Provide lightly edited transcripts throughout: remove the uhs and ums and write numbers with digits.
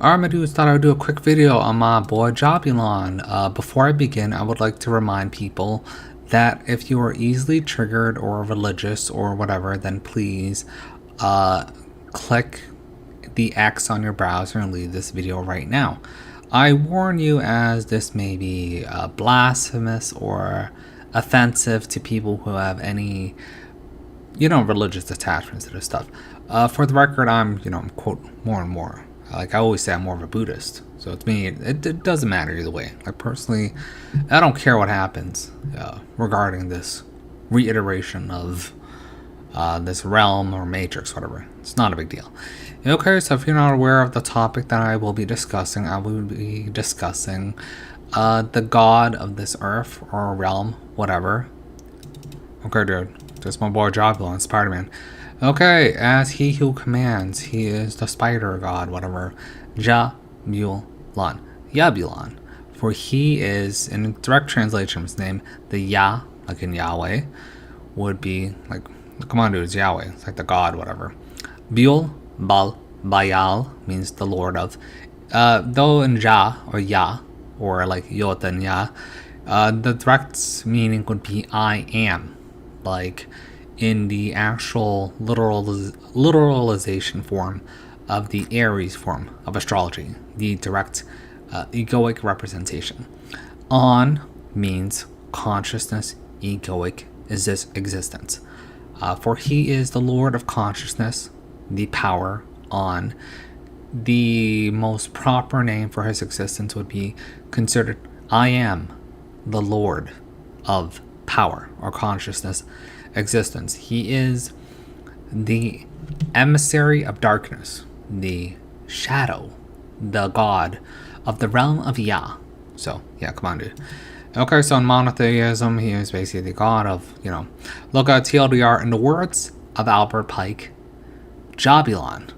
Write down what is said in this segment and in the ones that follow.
Alright, my dudes, thought I would do a quick video on my boy Jahbulon. Before I begin, I would like to remind people that if you are easily triggered or religious or whatever, then please click the X on your browser and leave this video right now. I warn you, as this may be blasphemous or offensive to people who have any, religious attachments to this stuff. For the record, I'm quote, more and more. Like I always say, I'm more of a Buddhist. So to me, it doesn't matter either way. Like personally, I don't care what happens regarding this reiteration of this realm or matrix, whatever. It's not a big deal. Okay, so if you're not aware of the topic that I will be discussing, I will be discussing the god of this earth or realm, whatever. Okay, dude. That's my boy Jahbulon, Spider-Man. Okay, as he who commands, he is the spider god, whatever. Jahbulon. Jahbulon. For he is, in direct translation of his name, the Yah, like in Yahweh, would be, like, come on dude, it's Yahweh. It's like the god, whatever. Bul, Bal, Bayal means the lord of. Though in Jah, or Yah, or like Yot and Yah, the direct meaning would be I am. Like, in the actual literalization form of the Aries form of astrology, the direct egoic representation. On means consciousness, egoic is this existence. For he is the Lord of consciousness, the power on. The most proper name for his existence would be considered I am the Lord of power or consciousness existence. He is the emissary of darkness, the shadow, the god of the realm of Yah. So yeah, come on dude. Okay, so in monotheism, he is basically the god of, look at TLDR. In the words of Albert Pike, Jahbulon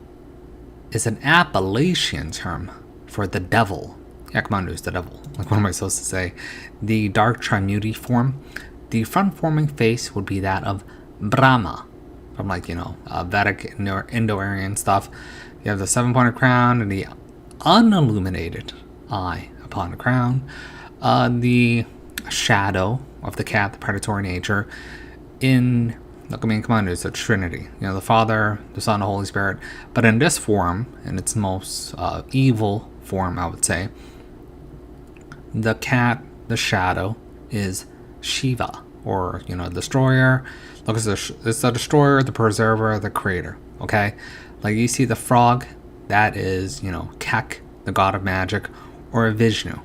is an Appalachian term for the devil. Yeah, come on dude, it's the devil. Like, what am I supposed to say? The dark trimuti form. The front-forming face would be that of Brahma, from Vedic Indo-Aryan stuff. You have the seven-pointed crown and the unilluminated eye upon the crown. The shadow of the cat, the predatory nature. Come on, it's a Trinity. The Father, the Son, the Holy Spirit. But in this form, in its most evil form, I would say, the cat, the shadow, is Shiva, or destroyer. Look, it's the destroyer, the preserver, the creator. Okay, like you see the frog, that is Kek, the god of magic, or Vishnu.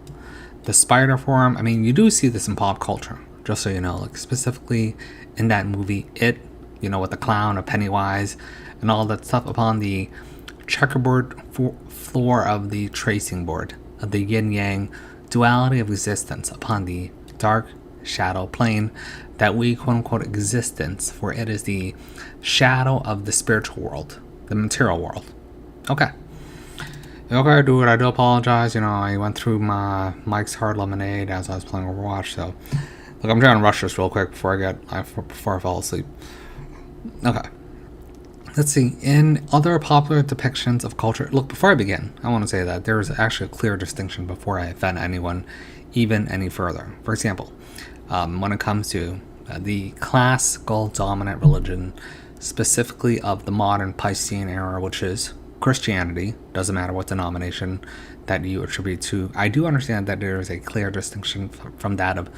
The spider form, I mean, you do see this in pop culture, just so you know, like specifically in that movie It, with the clown of Pennywise and all that stuff upon the checkerboard floor of the tracing board of the yin yang duality of existence upon the dark shadow plane that we quote unquote existence, for it is the shadow of the spiritual world, the material world. Okay, dude, I do apologize. I went through my Mike's Hard Lemonade as I was playing Overwatch, so look, I'm trying to rush this real quick before I fall asleep. Okay, let's see. In other popular depictions of culture, look, before I begin, I want to say that there is actually a clear distinction before I offend anyone even any further. For example, when it comes to the classical dominant religion, specifically of the modern Piscean era, which is Christianity, doesn't matter what denomination that you attribute to, I do understand that there is a clear distinction from that of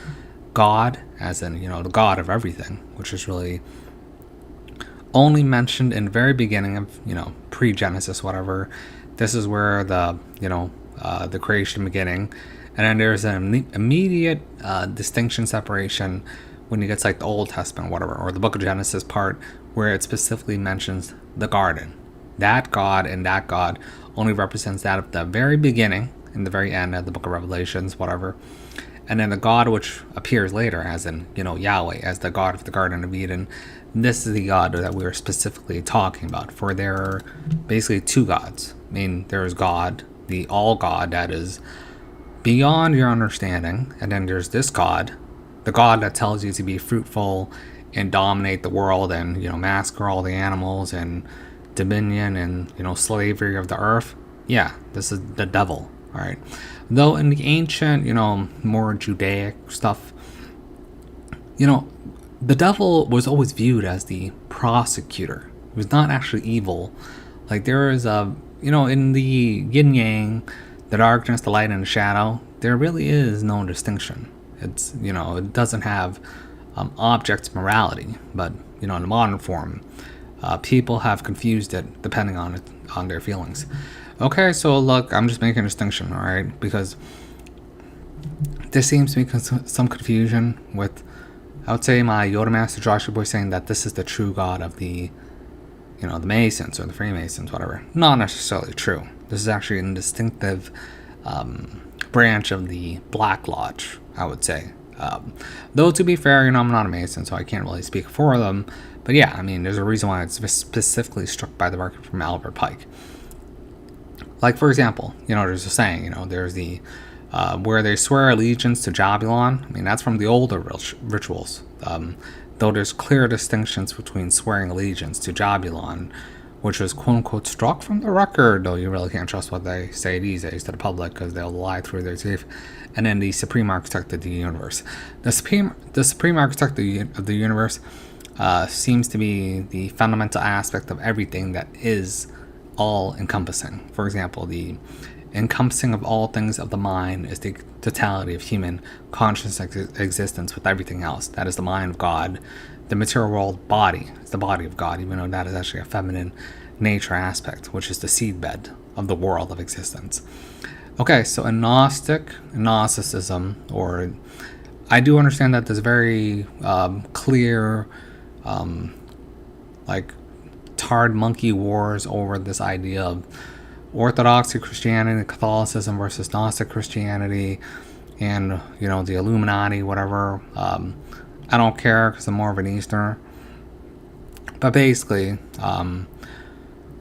God, as in, the God of everything, which is really only mentioned in the very beginning of, pre-Genesis, whatever. This is where the creation beginning. And then there's an immediate distinction, separation when you get to like the Old Testament, whatever, or the Book of Genesis part, where it specifically mentions the garden. That God and that God only represents that of the very beginning and the very end of the Book of Revelations, whatever. And then the God which appears later, as in, Yahweh, as the God of the Garden of Eden. This is the God that we are specifically talking about, for there are basically two gods. I mean, there's God, the all God that is beyond your understanding, and then there's this God, the God that tells you to be fruitful and dominate the world and massacre all the animals and dominion and slavery of the earth. yeah, this is the devil. All right. Though in the ancient, more Judaic stuff, the devil was always viewed as the prosecutor. He was not actually evil. Like there is in the yin yang, the darkness, the light, and the shadow, there really is no distinction. It's, it doesn't have object morality, but, in the modern form, people have confused it depending on their feelings. Okay, so look, I'm just making a distinction, all right? Because there seems to be some confusion with, I would say, my Yoda Master Joshua Boy saying that this is the true God of the, the Masons or the Freemasons, whatever. Not necessarily true. This is actually a distinctive branch of the Black Lodge, I would say. Though, to be fair, I'm not a Mason, so I can't really speak for them. But yeah, I mean, there's a reason why it's specifically struck by the market from Albert Pike. Like, for example, there's a saying, there's the where they swear allegiance to Jahbulon. I mean, that's from the older rituals. Though there's clear distinctions between swearing allegiance to Jahbulon, which was quote-unquote struck from the record, though you really can't trust what they say these days to the public because they'll lie through their teeth, and then the Supreme Architect of the Universe. The Supreme Architect of the Universe seems to be the fundamental aspect of everything that is all-encompassing. For example, the encompassing of all things of the mind is the totality of human conscious existence with everything else. That is the mind of God. The material world body is the body of God, even though that is actually a feminine nature aspect, which is the seedbed of the world of existence. Okay, so in Gnosticism, or I do understand that there's very clear, like tarred monkey wars over this idea of Orthodoxy Christianity, Catholicism versus Gnostic Christianity, and the Illuminati, whatever. I don't care because I'm more of an Easterner. But basically,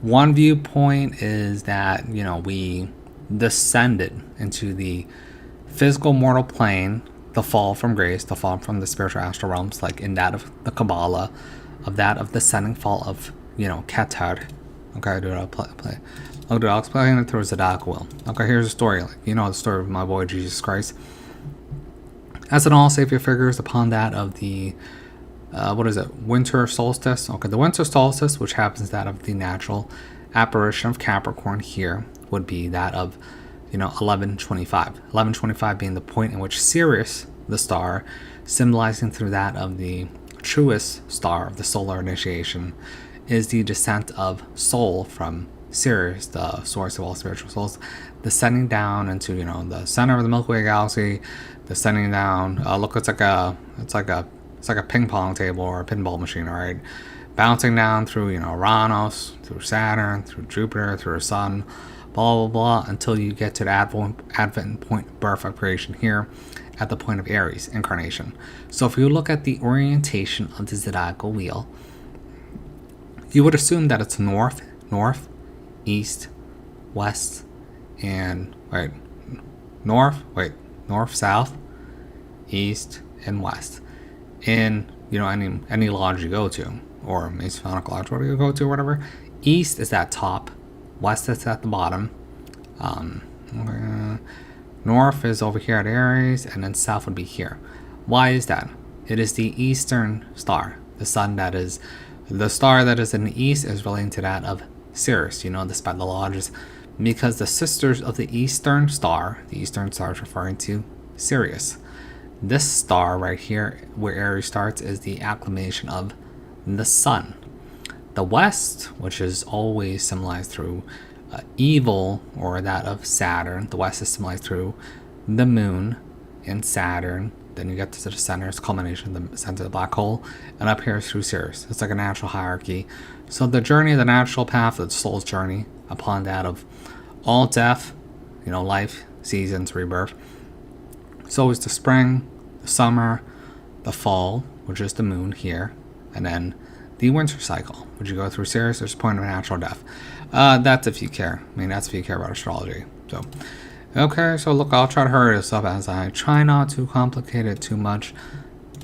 one viewpoint is that we descended into the physical mortal plane, the fall from grace, the fall from the spiritual astral realms, like in that of the Kabbalah, of that of the descending fall of Keter. Okay, dude, I'll play. Oh, dude, I'll explain it through a Zodiac wheel. Okay, here's a story. Like, the story of my boy Jesus Christ. As an all savior figures upon that of the, winter solstice. Okay, the winter solstice, which happens that of the natural apparition of Capricorn here, would be that of, 1125. 1125 being the point in which Sirius, the star, symbolizing through that of the truest star of the solar initiation, is the descent of soul from Sirius, the source of all spiritual souls, descending down into the center of the Milky Way galaxy, descending down. Look, it's like a ping pong table or a pinball machine, all right, bouncing down through Uranus, through Saturn, through Jupiter, through the Sun, blah blah blah, until you get to the advent point birth of creation here, at the point of Aries incarnation. So if you look at the orientation of the zodiacal wheel, you would assume that it's north, east, west, and north, south, east, and west. In any lodge you go to, or Masonic lodge, whatever you go to, or whatever, east is at top, west is at the bottom, north is over here at Aries, and then south would be here. Why is that? It is the eastern star, the sun that is. The star that is in the east is relating to that of Sirius, despite the lodges, because the sisters of the eastern star is referring to Sirius. This star right here, where Aries starts, is the acclamation of the sun. The west, which is always symbolized through evil, or that of Saturn, the west is symbolized through the moon and Saturn. Then you get to the center, it's culmination, the center of the black hole, and up here is through Sirius. It's like a natural hierarchy. So the journey, the natural path of the soul's journey, upon that of all death, life, seasons, rebirth. So it's the spring, the summer, the fall, which is the moon here, and then the winter cycle, which you go through Sirius. There's a point of natural death. That's if you care. I mean, that's if you care about astrology. So. Okay, so look, I'll try to hurry this up as I try not to complicate it too much.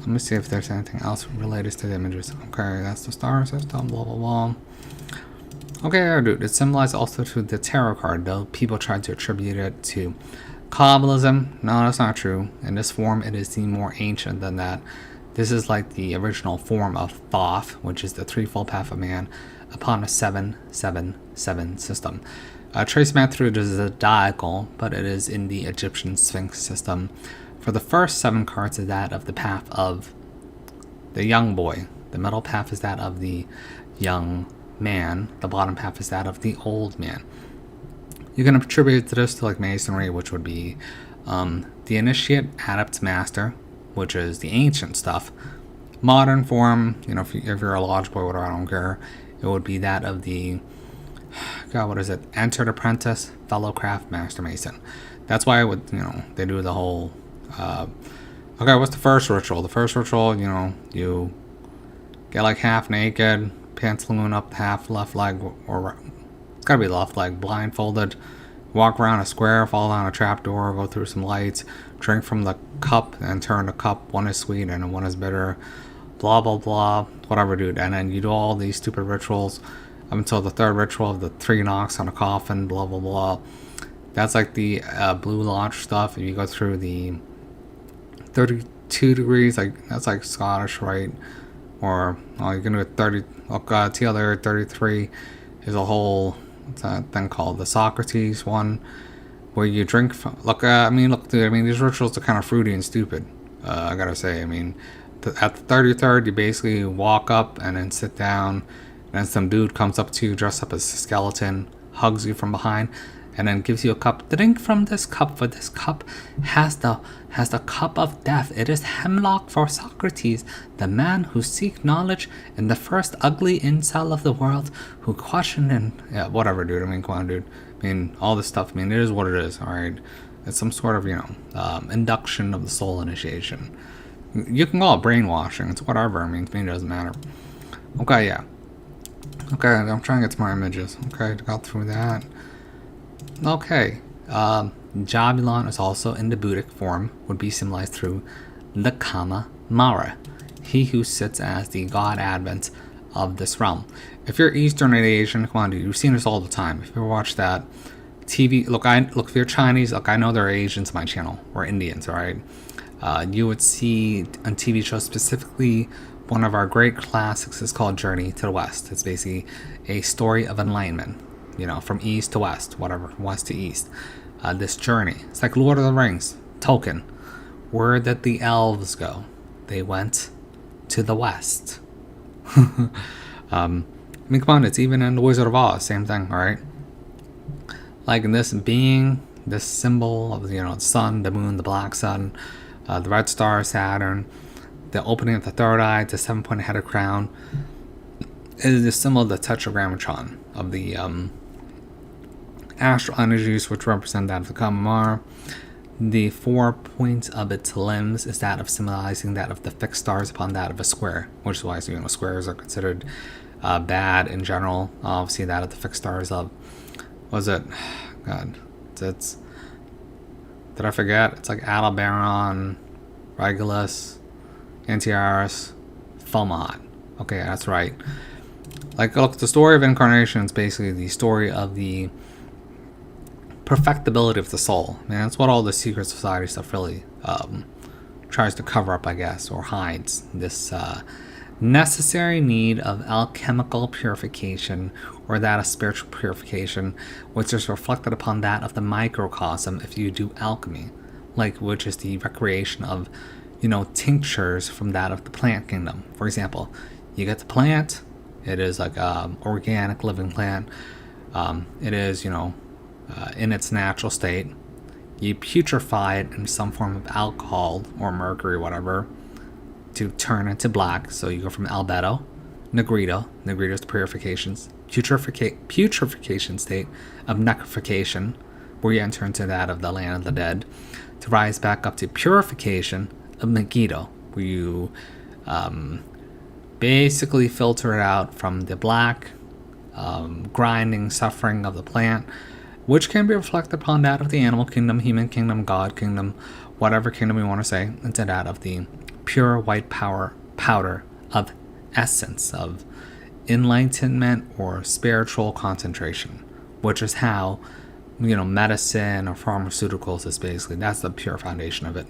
Let me see if there's anything else related to the images. Okay, that's the star system, blah, blah, blah. Okay, dude, it's symbolized also to the tarot card, though people try to attribute it to Kabbalism. No, that's not true. In this form, it is the more ancient than that. This is like the original form of Thoth, which is the threefold path of man upon a 7-7-7 system. Trace map through it is a diagonal, but it is in the Egyptian Sphinx system. For the first 7 cards is that of the path of the young boy. The middle path is that of the young man. The bottom path is that of the old man. You can attribute this to like Masonry, which would be the initiate, adept, master, which is the ancient stuff. Modern form, if you're a lodge boy, whatever, I don't care. It would be that of the, God, what is it? Entered apprentice, fellow craft, master mason. That's why they do the whole. Okay, what's the first ritual? The first ritual, you get like half naked, pantaloon up half left leg, or it's gotta be left leg, blindfolded, walk around a square, fall down a trapdoor, go through some lights, drink from the cup and turn the cup. One is sweet and one is bitter, blah blah blah, whatever, dude. And then you do all these stupid rituals up until the third ritual of the 3 knocks on a coffin, blah blah blah. That's like the Blue Lodge stuff. If you go through the 32 degrees, like that's like Scottish, right? Or you can do it 30. Oh god, the other 33 is a whole, what's that thing called? The Socrates one, where you drink from. Look, dude. These rituals are kind of fruity and stupid. I gotta say. At the 33rd, you basically walk up and then sit down, and then some dude comes up to you dressed up as a skeleton, hugs you from behind, and then gives you a cup. Drink from this cup, for this cup has the cup of death. It is hemlock for Socrates, the man who seek knowledge in the first ugly incel of the world, who questioned and whatever, dude. Come on, dude. All this stuff. It is what it is. All right, it's some sort of induction of the soul initiation. You can call it brainwashing. It's whatever. To me, it doesn't matter. Okay, yeah. Okay, I'm trying to get to my images. Okay, got through that. Okay, Jahbulon is also in the Buddhic form, would be symbolized through the Kama Mara, he who sits as the god advent of this realm. If you're Eastern and Asian, come on, dude, you've seen this all the time. If you ever watch that TV, look, if you're Chinese, look, I know there are Asians on my channel, or Indians, all right? You would see on TV shows, specifically one of our great classics is called Journey to the West. It's basically a story of enlightenment. From east to west, whatever, west to east. This journey. It's like Lord of the Rings, Tolkien. Where did the elves go? They went to the west. Come on, it's even in The Wizard of Oz, same thing, alright? Like in this being, this symbol of, the sun, the moon, the black sun, the red star, Saturn, the opening of the third eye, the 7-point headed crown, is the symbol of the tetragrammatron of the astral energies, which represent that of the Kamamara. The 4 points of its limbs is that of symbolizing that of the fixed stars upon that of a square, which is why squares are considered bad in general. Obviously, that of the fixed stars of, was it? God, it's did I forget? It's like Aldebaran, Regulus, Antiaris, Fomalhaut. Okay, that's right. Like, look, the story of incarnation is basically the story of the perfectibility of the soul. That's what all the secret society stuff really tries to cover up, I guess, or hides. This necessary need of alchemical purification, or that of spiritual purification, which is reflected upon that of the microcosm if you do alchemy, like, which is the recreation of, tinctures from that of the plant kingdom. For example, you get the plant, it is like organic living plant. It is, in its natural state. You putrefy it in some form of alcohol or mercury, whatever, to turn into black. So you go from albedo, negrito is the putrefaction state of necrofication, where you enter into that of the land of the dead, to rise back up to purification of megiddo, where you basically filter it out from the black, grinding suffering of the plant, which can be reflected upon that of the animal kingdom, human kingdom, god kingdom, whatever kingdom you want to say, into that of the pure white powder of essence, of enlightenment or spiritual concentration, which is how medicine or pharmaceuticals is basically, that's the pure foundation of it.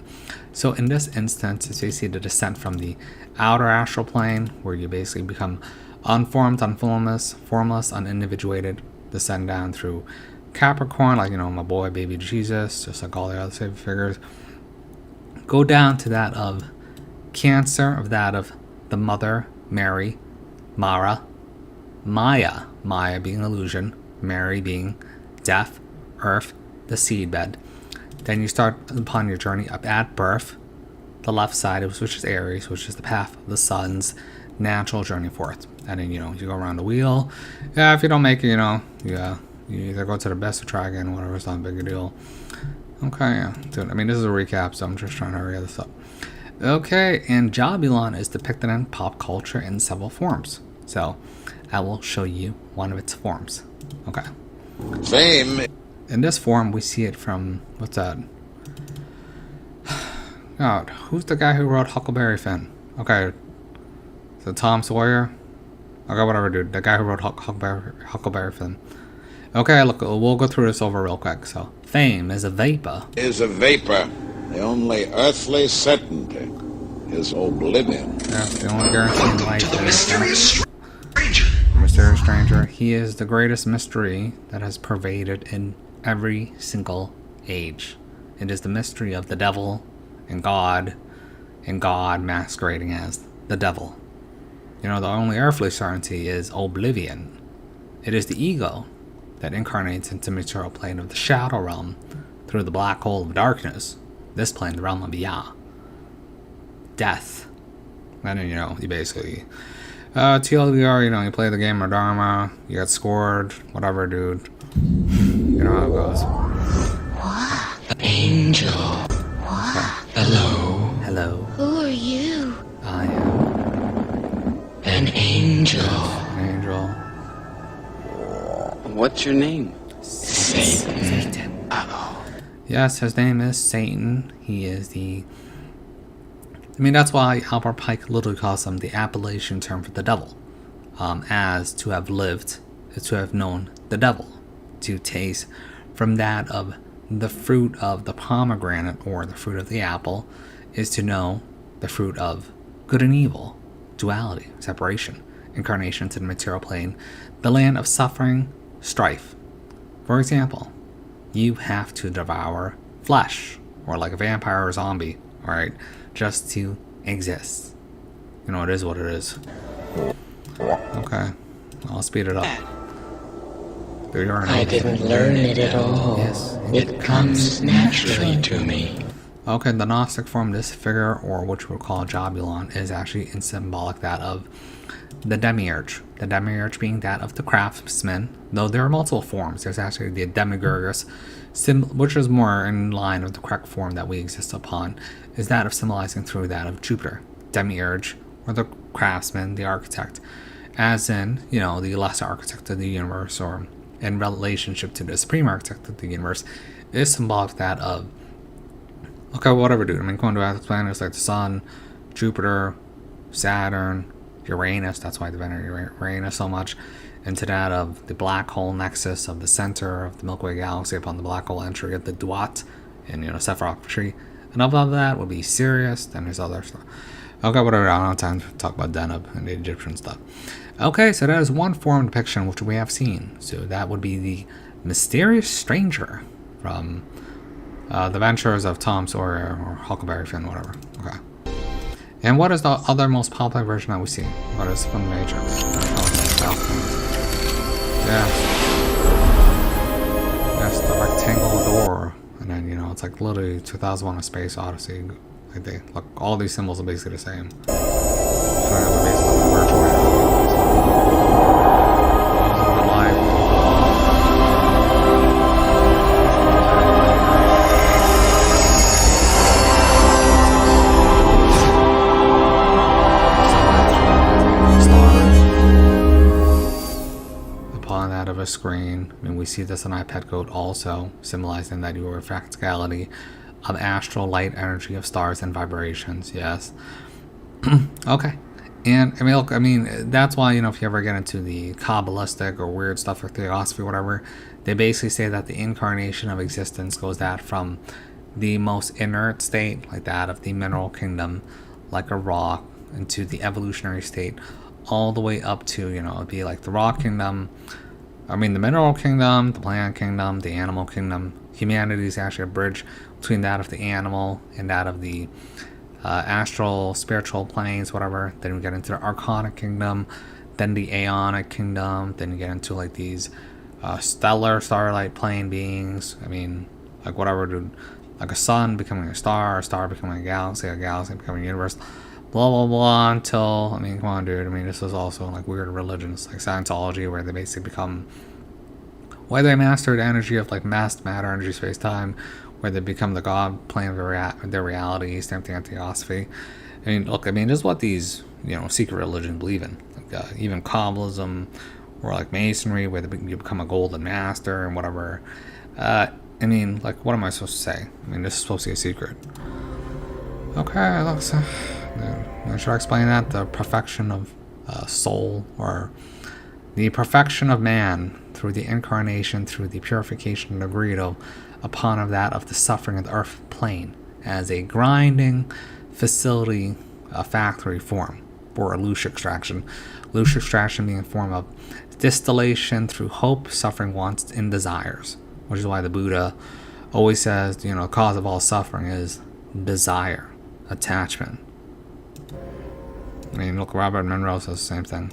So in this instance, it's basically the descent from the outer astral plane, where you basically become unformed, unformless, formless, unindividuated, descend down through Capricorn, like my boy baby Jesus, just like all the other savior figures, go down to that of Cancer, of that of the Mother Mary, Mara, Maya being illusion, Mary being death, Earth, the seedbed. Then you start upon your journey up at birth, the left side, which is Aries, which is the path of the sun's natural journey forth. And then you go around the wheel. Yeah, if you don't make it, you either go to the best or try again, whatever. It's not a big deal. Okay, yeah, dude. I mean, this is a recap, so I'm just trying to hurry this up. Okay, and Jahbulon is depicted in pop culture in several forms. So I will show you one of its forms. Okay. Fame. In this form, we see it from, what's that? God, who's the guy who wrote Huckleberry Finn? Okay, so Tom Sawyer? Okay, whatever, dude. The guy who wrote Huckleberry Finn. Okay, look, we'll go through this over real quick. So, fame is a vapor. Is a vapor. The only earthly certainty is oblivion. That's the only guarantee in life. To the mysterious stranger. Mysterious stranger. He is the greatest mystery that has pervaded in every single age. It is the mystery of the devil and God masquerading as the devil. The only earthly certainty is oblivion. It is the ego that incarnates into the material plane of the shadow realm through the black hole of darkness. This plane, the realm of Yah. Death. And then, you basically TLDR, you play the game of Dharma, you get scored, whatever, dude. You know how it goes. What? Angel. What? Hello. Hello. Who are you? I am an angel. An angel. What's your name? Satan. Yes, his name is Satan. He is that's why Albert Pike literally calls him the Appalachian term for the devil. As to have lived is to have known the devil. To taste from that of the fruit of the pomegranate or the fruit of the apple is to know the fruit of good and evil, duality, separation, incarnation to the material plane, the land of suffering, strife. For example, you have to devour flesh, or like a vampire or zombie, alright, just to exist. It is what it is. Okay, I'll speed it up. I didn't learn it at all. Yes. It comes naturally to me. Okay, the Gnostic form, this figure, or which we'll call Jahbulon, is actually in symbolic that of the demiurge. The demiurge being that of the craftsman, though there are multiple forms. There's actually the demigurgus, which is more in line with the correct form that we exist upon, is that of symbolizing through that of Jupiter. Demiurge, or the craftsman, the architect, as in, the lesser architect of the universe, or in relationship to the supreme architect of the universe, is symbolic that of, okay, whatever, dude. Going to other planets like the Sun, Jupiter, Saturn, Uranus, that's why I venerate Uranus so much, into that of the black hole nexus of the center of the Milky Way galaxy upon the black hole entry of the Duat in, Sephiroth. And above that would be Sirius, then there's other stuff. Okay, whatever, I don't have time to talk about Deneb and the Egyptian stuff. Okay, so that is one form of depiction which we have seen. So that would be the mysterious stranger from the Ventures of Tom Sawyer or Huckleberry Finn, whatever. Okay. And what is the other most popular version that we see? What is from the Matrix? Yes. Yes, the rectangle door. And then, it's like literally 2001 A Space Odyssey. Look, all these symbols are basically the same. So they're basically like virtual reality. Of a screen, and we see this on iPad code also, symbolizing that you are a practicality of astral light energy of stars and vibrations. Yes. Okay. And I mean, look, I mean, that's why, if you ever get into the Kabbalistic or weird stuff or theosophy or whatever, they basically say that the incarnation of existence goes that from the most inert state, like that of the mineral kingdom, like a rock, into the evolutionary state, all the way up to, it'd be like the rock kingdom, the mineral kingdom, the plant kingdom, the animal kingdom. Humanity is actually a bridge between that of the animal and that of the astral, spiritual planes, whatever. Then we get into the archonic kingdom, then the aeonic kingdom, then you get into like these stellar starlight plane beings. Like whatever, dude. Like a sun becoming a star becoming a galaxy becoming a universe, blah blah blah, until, come on, dude. This is also like weird religions like Scientology, where they basically become, where they master the energy of like mass matter, energy, space, time, where they become the god plane of their reality. Same thing at theosophy. Look, this is what these secret religions believe in. Like even Kabbalism or like Masonry, where you become a golden master and whatever. Like, what am I supposed to say? This is supposed to be a secret. Okay, let's. Should I explain that? The perfection of soul, or the perfection of man through the incarnation, through the purification and agreed upon of that of the suffering of the earth plane, as a grinding facility, a factory form for a louche extraction. Louche extraction being a form of distillation through hope, suffering, wants, and desires. Which is why the Buddha always says, the cause of all suffering is desire, attachment. Look, Robert Monroe says the same thing.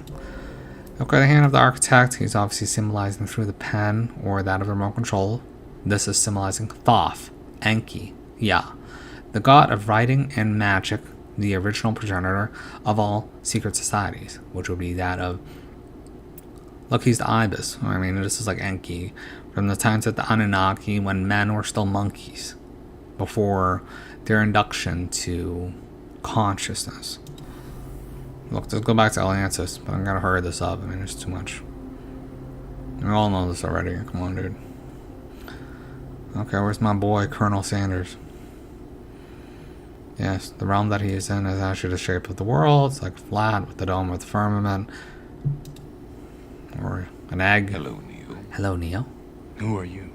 Look at the hand of the architect. He's obviously symbolizing through the pen or that of remote control. This is symbolizing Thoth, Enki, Ya, the god of writing and magic, the original progenitor of all secret societies, which would be that of, look, he's the ibis. This is like Enki, from the times of the Anunnaki, when men were still monkeys, before their induction to consciousness. Look, let's go back to Atlantis, but I'm gonna hurry this up. It's too much. We all know this already. Come on, dude. Okay, where's my boy, Colonel Sanders? Yes, the realm that he is in is actually the shape of the world. It's like flat with the dome of the firmament. Or an egg. Hello, Neo. Hello, Neo. Who are you?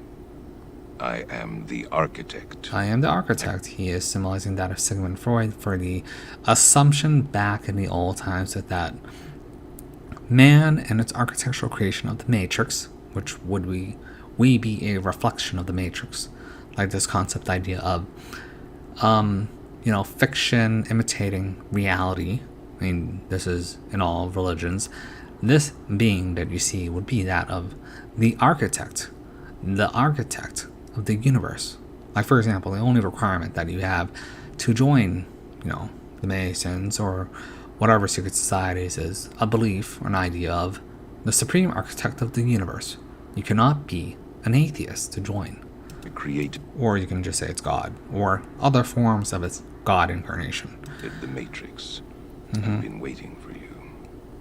I am the architect. I am the architect. He is symbolizing that of Sigmund Freud for the assumption back in the old times that man and its architectural creation of the Matrix, which would we be a reflection of the Matrix, like this concept idea of fiction imitating reality. This is in all religions. This being that you see would be that of the architect of the universe. Like, for example, the only requirement that you have to join, the Masons or whatever secret societies is a belief or an idea of the supreme architect of the universe. You cannot be an atheist to join. The creator Or you can just say it's God, or other forms of its God incarnation. did the Matrix. I've been waiting for you.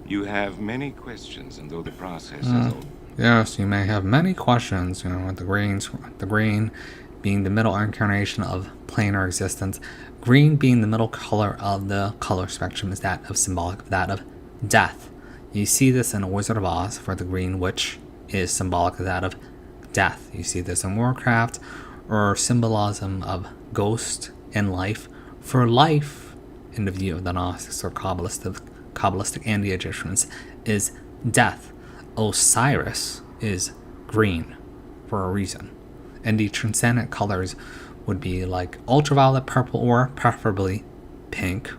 You have many questions, and though the process is all... Yes, you may have many questions, with the green being the middle incarnation of planar existence. Green being the middle color of the color spectrum is that of symbolic of that of death. You see this in A Wizard of Oz, for the green witch is symbolic of that of death. You see this in Warcraft, or symbolism of ghost and life. For life, in the view of the Gnostics or Kabbalistic and the Egyptians, is death. Osiris is green for a reason. And the transcendent colors would be like ultraviolet, purple, or preferably pink.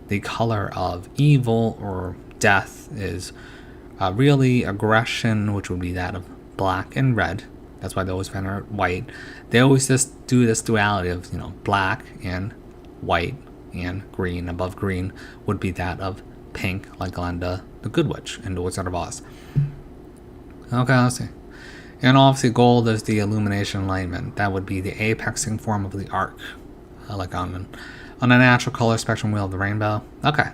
The color of evil or death is really aggression, which would be that of black and red. That's why they always venerate white. They always just do this duality of, black and white and green. Above green would be that of pink, like Glenda, the Good Witch, in The Wizard of Oz. Okay, let's see. And obviously gold is the illumination enlightenment. That would be the apexing form of the arc. Like on a natural color spectrum wheel of the rainbow. Okay.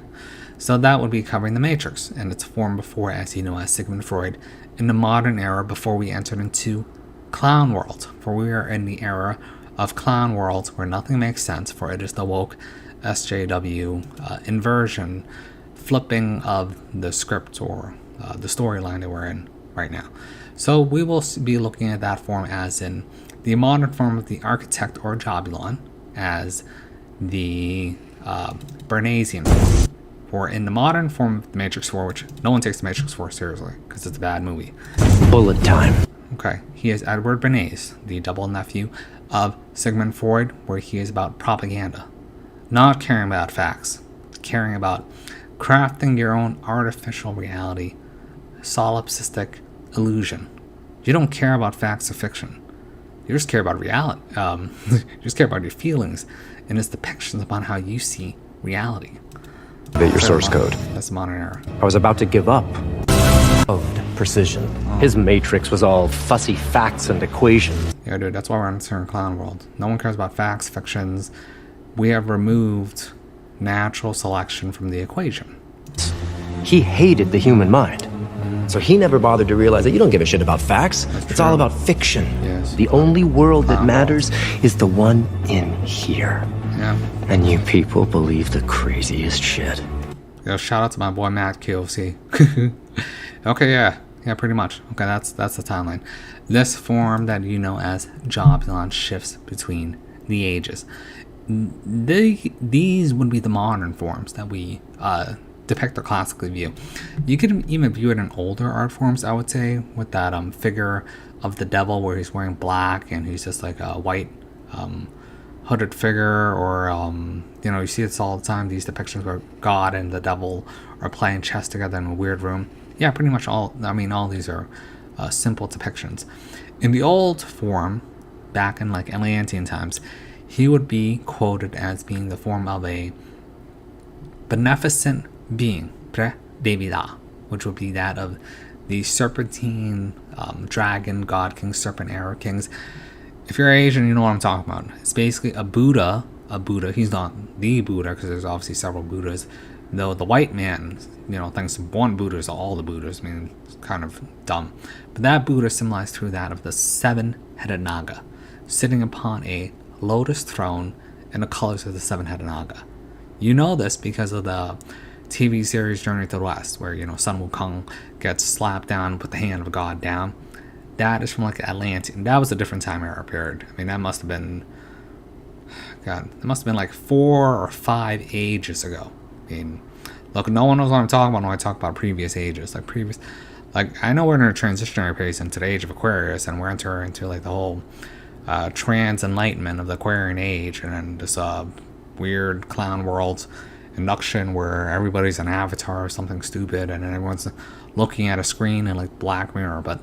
So that would be covering the Matrix and its form before, as as Sigmund Freud, in the modern era before we entered into clown world. For we are in the era of clown world where nothing makes sense, for it is the woke SJW inversion flipping of the script or the storyline that we're in right now. So we will be looking at that form as in the modern form of the architect or Jahbulon, as the Bernaysian form. Or in the modern form of the Matrix 4, which no one takes the Matrix 4 seriously because it's a bad movie. Bullet time. Okay, he is Edward Bernays, the double nephew of Sigmund Freud, where he is about propaganda, not caring about facts, caring about crafting your own artificial reality, solipsistic illusion. You don't care about facts or fiction. You just care about reality. You just care about your feelings and its depictions upon how you see reality. Your source code. That's the modern era. I was about to give up. Loved precision. His matrix was all fussy facts and equations. Yeah, dude, that's why we're in this current clown world. No one cares about facts, fictions. We have removed natural selection from the equation. He hated the human mind. So he never bothered to realize that you don't give a shit about facts. It's all about fiction. Yes. The only world that matters is the one in here. Yeah. And you people believe the craziest shit. Yo, shout out to my boy Matt KOC. Okay, yeah, pretty much. Okay, that's the timeline. This form that you know as Jahbulon shifts between the ages. These would be the modern forms that we depict or classically view. You could even view it in older art forms, I would say, with that figure of the devil where he's wearing black and he's just like a white hooded figure, or you see this all the time, these depictions where God and the devil are playing chess together in a weird room. Yeah, pretty much all these are simple depictions. In the old form, back in like Atlantean times, he would be quoted as being the form of a beneficent being, pre-devida, which would be that of the serpentine dragon, god king, serpent era kings. If you're Asian, you know what I'm talking about. It's basically a Buddha. He's not the Buddha because there's obviously several Buddhas. Though the white man, thinks one Buddha is all the Buddhas. I mean, it's kind of dumb. But that Buddha symbolized through that of the seven-headed Naga, sitting upon a lotus throne in the colors of the seven-headed Naga. You know this because of the TV series Journey to the West, where, Sun Wukong gets slapped down, put the hand of God down. That is from like Atlantean. That was a different time era period. I mean, that must have been, like 4 or 5 ages ago. I mean, look, no one knows what I'm talking about when I talk about previous ages. Like I know we're in a transitionary phase into the age of Aquarius, and we're entering into like the whole trans enlightenment of the Aquarian age, and then this weird clown world induction where everybody's an avatar of something stupid, and then everyone's looking at a screen in like Black Mirror. But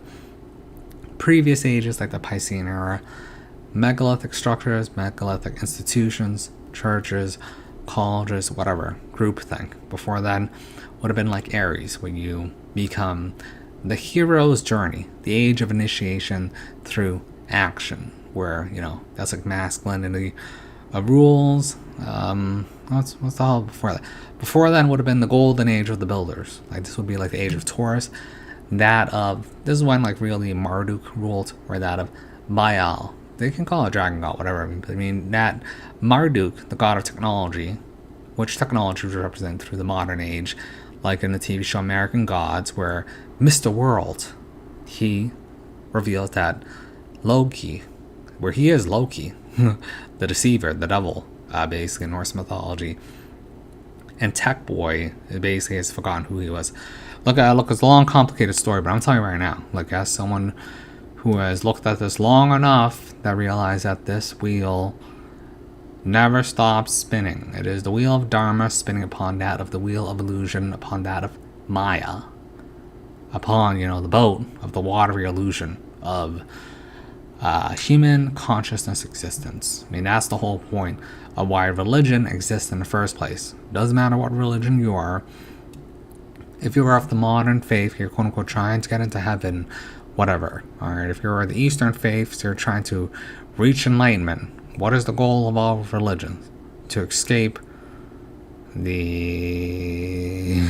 previous ages, like the Piscean era, megalithic structures, megalithic institutions, churches, colleges, whatever, groupthink. Before then would have been like Aries, where you become the hero's journey, the age of initiation through action, where, that's like masculinity rules. What's the hell before that? Before then would have been the golden age of the builders. Like this would be like the age of Taurus. This is when like really Marduk ruled, or that of Baal. They can call it dragon god, whatever. But I mean that Marduk, the god of technology, which technology was represented through the modern age, like in the TV show American Gods, where Mr. World, he reveals that Loki, where he is Loki, the deceiver, the devil, basically in Norse mythology, and Tech Boy basically has forgotten who he was. Look, it's a long, complicated story, but I'm telling you right now, like as someone who has looked at this long enough, that realized that this wheel never stops spinning. It is the wheel of Dharma spinning upon that of the wheel of illusion, upon that of Maya, upon, the boat of the watery illusion of human consciousness existence. I mean, that's the whole point of why religion exists in the first place. Doesn't matter what religion you are. If you are of the modern faith, you're quote unquote trying to get into heaven, whatever. Alright, if you're the Eastern faiths, you're trying to reach enlightenment. What is the goal of all religions? To escape the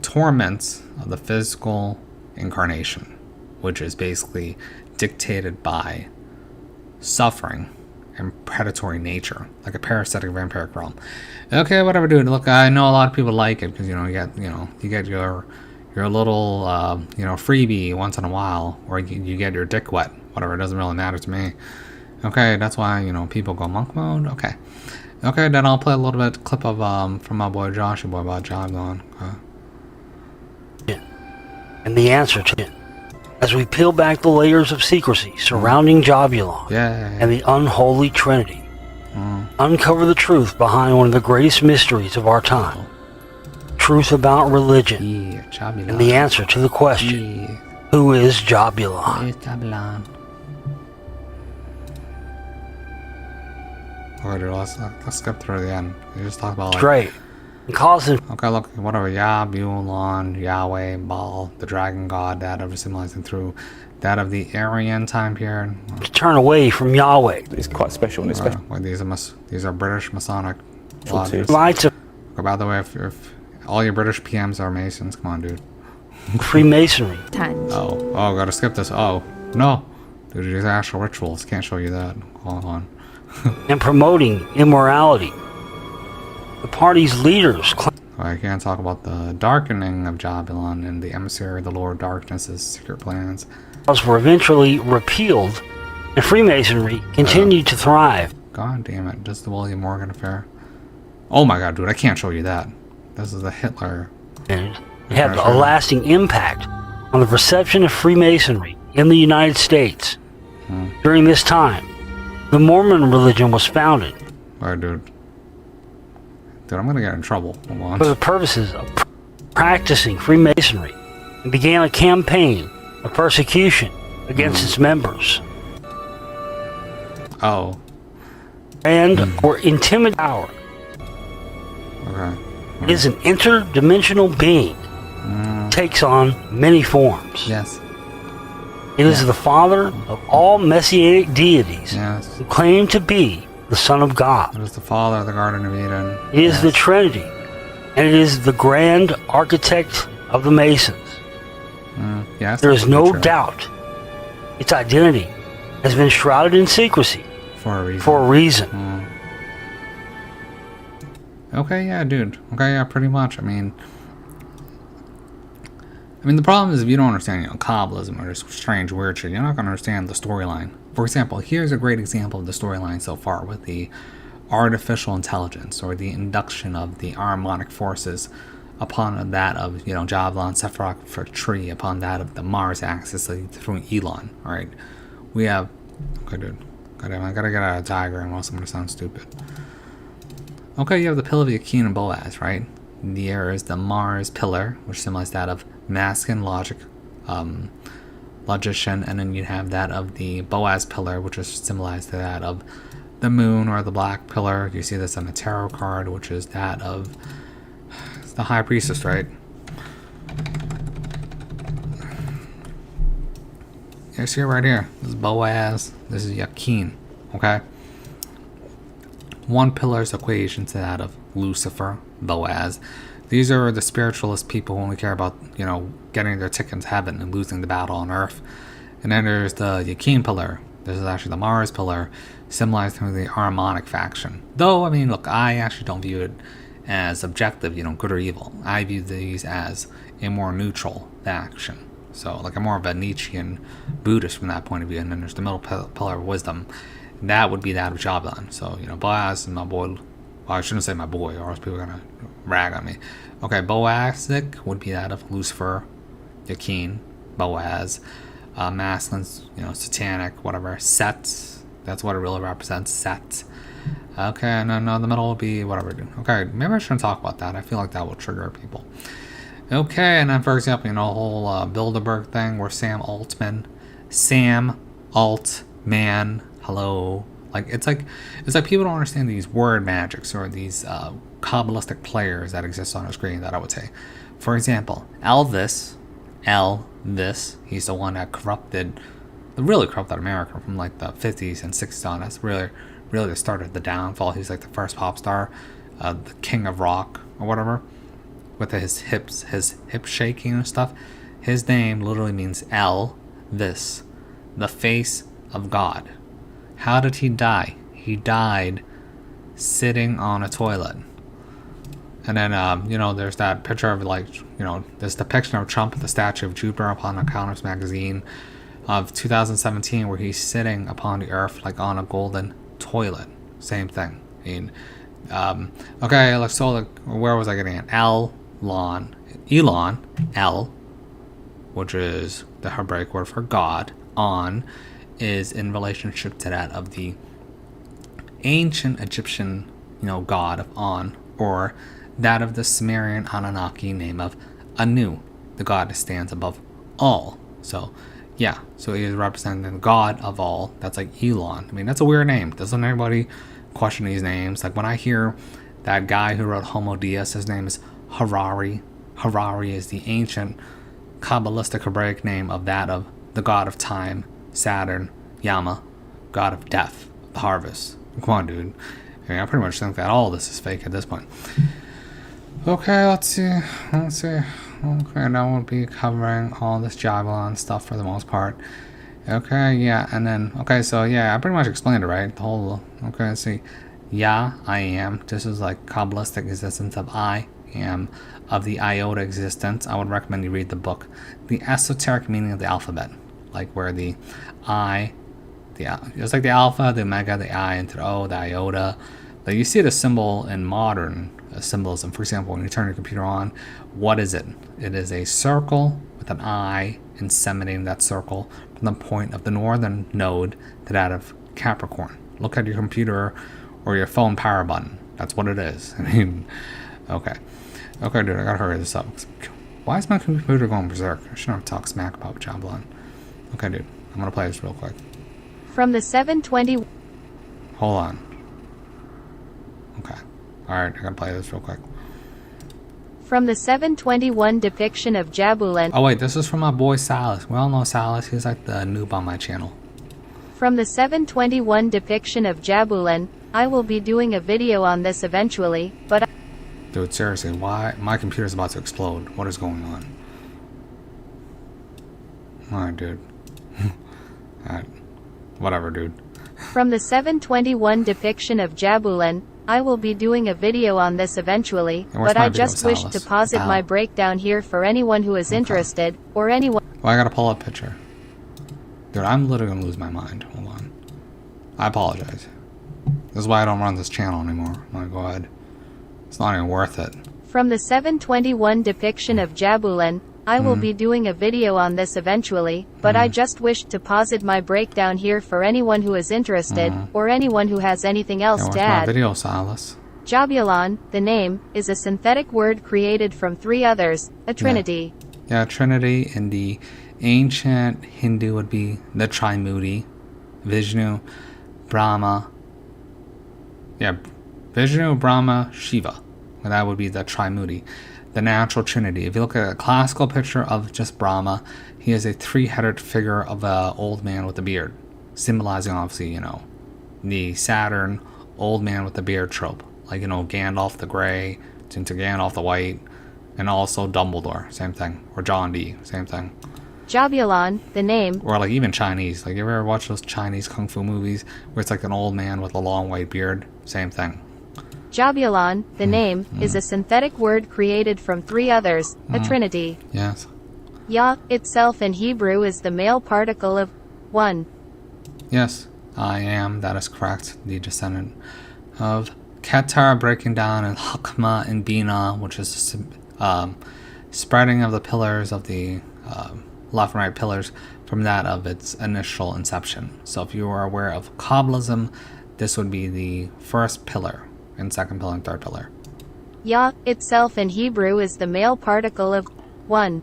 torments of the physical incarnation, which is basically dictated by suffering and predatory nature, like a parasitic vampiric realm. Okay, whatever, dude. Look, I know a lot of people like it because you get your little freebie once in a while, or you get your dick wet. Whatever, it doesn't really matter to me. Okay, that's why people go monk mode. Okay, then I'll play a little bit clip of from my boy Josh, your boy about Jahbulon. And the answer to it, as we peel back the layers of secrecy surrounding Jahbulon and the unholy trinity, uncover the truth behind one of the greatest mysteries of our time, truth about religion, and the answer to the question, who is Jahbulon? Okay, dude, let's skip through the end. You just talk about Great. And causing okay, look, whatever, Jahbulon, Yahweh, Baal, the dragon god, that of symbolizing through that of the Aryan time period. to turn away from Yahweh. It's quite special, and especially Well, these are British Masonic lodges. Lights of Okay, by the way, if all your British PMs are Masons, come on, dude. Freemasonry. Oh, gotta skip this. Oh, no. Dude, these are actual rituals. Can't show you that. Hold on. And promoting immorality. The party's leaders I can't talk about the darkening of Jahbulon and the emissary of the Lord Darkness's secret plans. were eventually repealed, and Freemasonry continued to thrive. God damn it. Just the William Morgan affair. Oh my god, dude, I can't show you that. This is the Hitler. And it had a lasting impact on the perception of Freemasonry in the United States. During this time, the Mormon religion was founded Alright, dude. Dude, I'm gonna get in trouble. Hold on. for the purposes of practicing Freemasonry and began a campaign of persecution against its members Oh, and were intimidated. Power okay. is an interdimensional being, takes on many forms. Yes. It is the father of all messianic deities Yes. who claim to be the Son of God. It was the father of the Garden of Eden. It is Yes. the Trinity, and it is the grand architect of the Masons. Yes. There is no true. doubt its identity has been shrouded in secrecy For a reason. for a reason. Okay, yeah, dude. Okay, yeah, pretty much. I mean, the problem is if you don't understand, Kabbalism or this strange weird shit, you're not gonna understand the storyline. For example, here's a great example of the storyline so far with the artificial intelligence or the induction of the harmonic forces upon that of Jahbulon, Sephiroth tree upon that of the Mars axis through Elon. All right, we have. Okay, dude. Goddamn, I gotta get out a diagram, else I'm gonna sound stupid. Okay, you have the pillar of Yakin and Boaz, right? There is the Mars pillar, which symbolizes that of masculine logic, logician, and then you have that of the Boaz pillar, which is symbolized to that of the moon or the black pillar. You see this on the tarot card, which is that of the high priestess, right? You see it right here. This is Boaz. This is Yakin. Okay. One pillar is equation to that of Lucifer, Boaz. These are the spiritualist people who only care about, getting their ticket to heaven and losing the battle on earth. And then there's the Yakin pillar. This is actually the Mars pillar, symbolized through the harmonic faction. Though, look, I actually don't view it as objective, good or evil. I view these as a more neutral faction. So, like, I'm more of a Nietzschean Buddhist from that point of view. And then there's the middle pillar of wisdom. That would be that of Jahbulon. So, Boaz is my boy. Well, I shouldn't say my boy, or else people are going to rag on me. Okay, Boazic would be that of Lucifer, Yakin, Boaz, masculine, satanic, whatever. Set, that's what it really represents, Set. Okay, and then the middle will be whatever. Okay, maybe I shouldn't talk about that. I feel like that will trigger people. Okay, and then for example, the whole Bilderberg thing where Sam Altman, hello. It's like people don't understand these word magics or these Kabbalistic players that exist on a screen that I would say. For example, Elvis, he's the one that really corrupted America from like the 50s and 60s on. That's really the start of the downfall. He's like the first pop star, the king of rock or whatever, with his hip shaking and stuff. His name literally means Elvis, the face of God. How did he die? he died sitting on a toilet. And then, there's that picture of, this depiction of Trump at the statue of Jupiter upon Economist magazine of 2017, where he's sitting upon the earth, on a golden toilet. Same thing. Where was I getting at? Elon, El, which is the Hebraic word for God, On, is in relationship to that of the ancient Egyptian, god of On, or that of the Sumerian Anunnaki name of Anu, the god that stands above all. So he is representing the god of all. That's like Elon. I mean, that's a weird name. Doesn't anybody question these names? Like when I hear that guy who wrote Homo Deus, his name is Harari. Harari is the ancient Kabbalistic Hebraic name of that of the god of time, Saturn, Yama, god of death, the harvest. Come on, dude. I mean, I pretty much think that all this is fake at this point. Okay, let's see. Okay, now we'll be covering all this Jahbulon stuff for the most part. Okay, yeah, and then, I pretty much explained it, right? The whole, let's see. I am. This is like Kabbalistic existence of I am, of the iota existence. I would recommend you read the book, The Esoteric Meaning of the Alphabet. Like where the I, it's like the alpha, the omega, the I, into the O, the iota. Like you see the symbol in modern symbolism. For example, when you turn your computer on, what is it? It is a circle with an I inseminating that circle from the point of the northern node to that of Capricorn. Look at your computer or your phone power button. That's what it is. I mean, okay, dude, I gotta hurry this up. Why is my computer going berserk? I shouldn't have talked smack about Jahbulon. Okay, dude, I'm gonna play this real quick. From the 720. Hold on. Okay. Alright, I gotta play this real quick. From the 721 depiction of Jahbulon. Oh wait, this is from my boy Silas. We all know Silas. He's like the noob on my channel. From the 721 depiction of Jahbulon. I will be doing a video on this eventually, but dude, seriously, why? My computer's about to explode. What is going on? Alright, dude. Alright. Whatever, dude. From the 721 depiction of Jahbulon. I will be doing a video on this eventually, but I just wish to posit my breakdown here for anyone who is interested, or anyone. Well, I gotta pull up a picture. Dude, I'm literally gonna lose my mind. Hold on. I apologize. This is why I don't run this channel anymore. My God. It's not even worth it. From the 721 depiction of Jahbulon. I will be doing a video on this eventually, but I just wish to posit my breakdown here for anyone who is interested, or anyone who has anything else to add. My video, Silas. Jahbulon, the name, is a synthetic word created from three others, a trinity. Yeah, trinity in the ancient Hindu would be the Trimurti, Vishnu, Brahma. Yeah, Vishnu, Brahma, Shiva. And that would be the Trimurti. The natural trinity. If you look at a classical picture of just Brahma, he is a three-headed figure of an old man with a beard, symbolizing obviously, the Saturn old man with the beard trope, like Gandalf the Grey into Gandalf the White, and also Dumbledore, same thing, or John Dee, same thing. Jahbulon, the name, or like even Chinese, like you ever watch those Chinese kung fu movies where it's like an old man with a long white beard, same thing. Jahbulon, the name, is a synthetic word created from three others, a trinity. Yes. Yah itself in Hebrew is the male particle of one. Yes, I am, that is correct, the descendant of Keter, breaking down, and Hakma and Bina, which is spreading of the pillars of the left and right pillars from that of its initial inception. So if you are aware of Kabbalism, this would be the first pillar, and second pillar and third pillar. Yah itself in Hebrew is the male particle of one.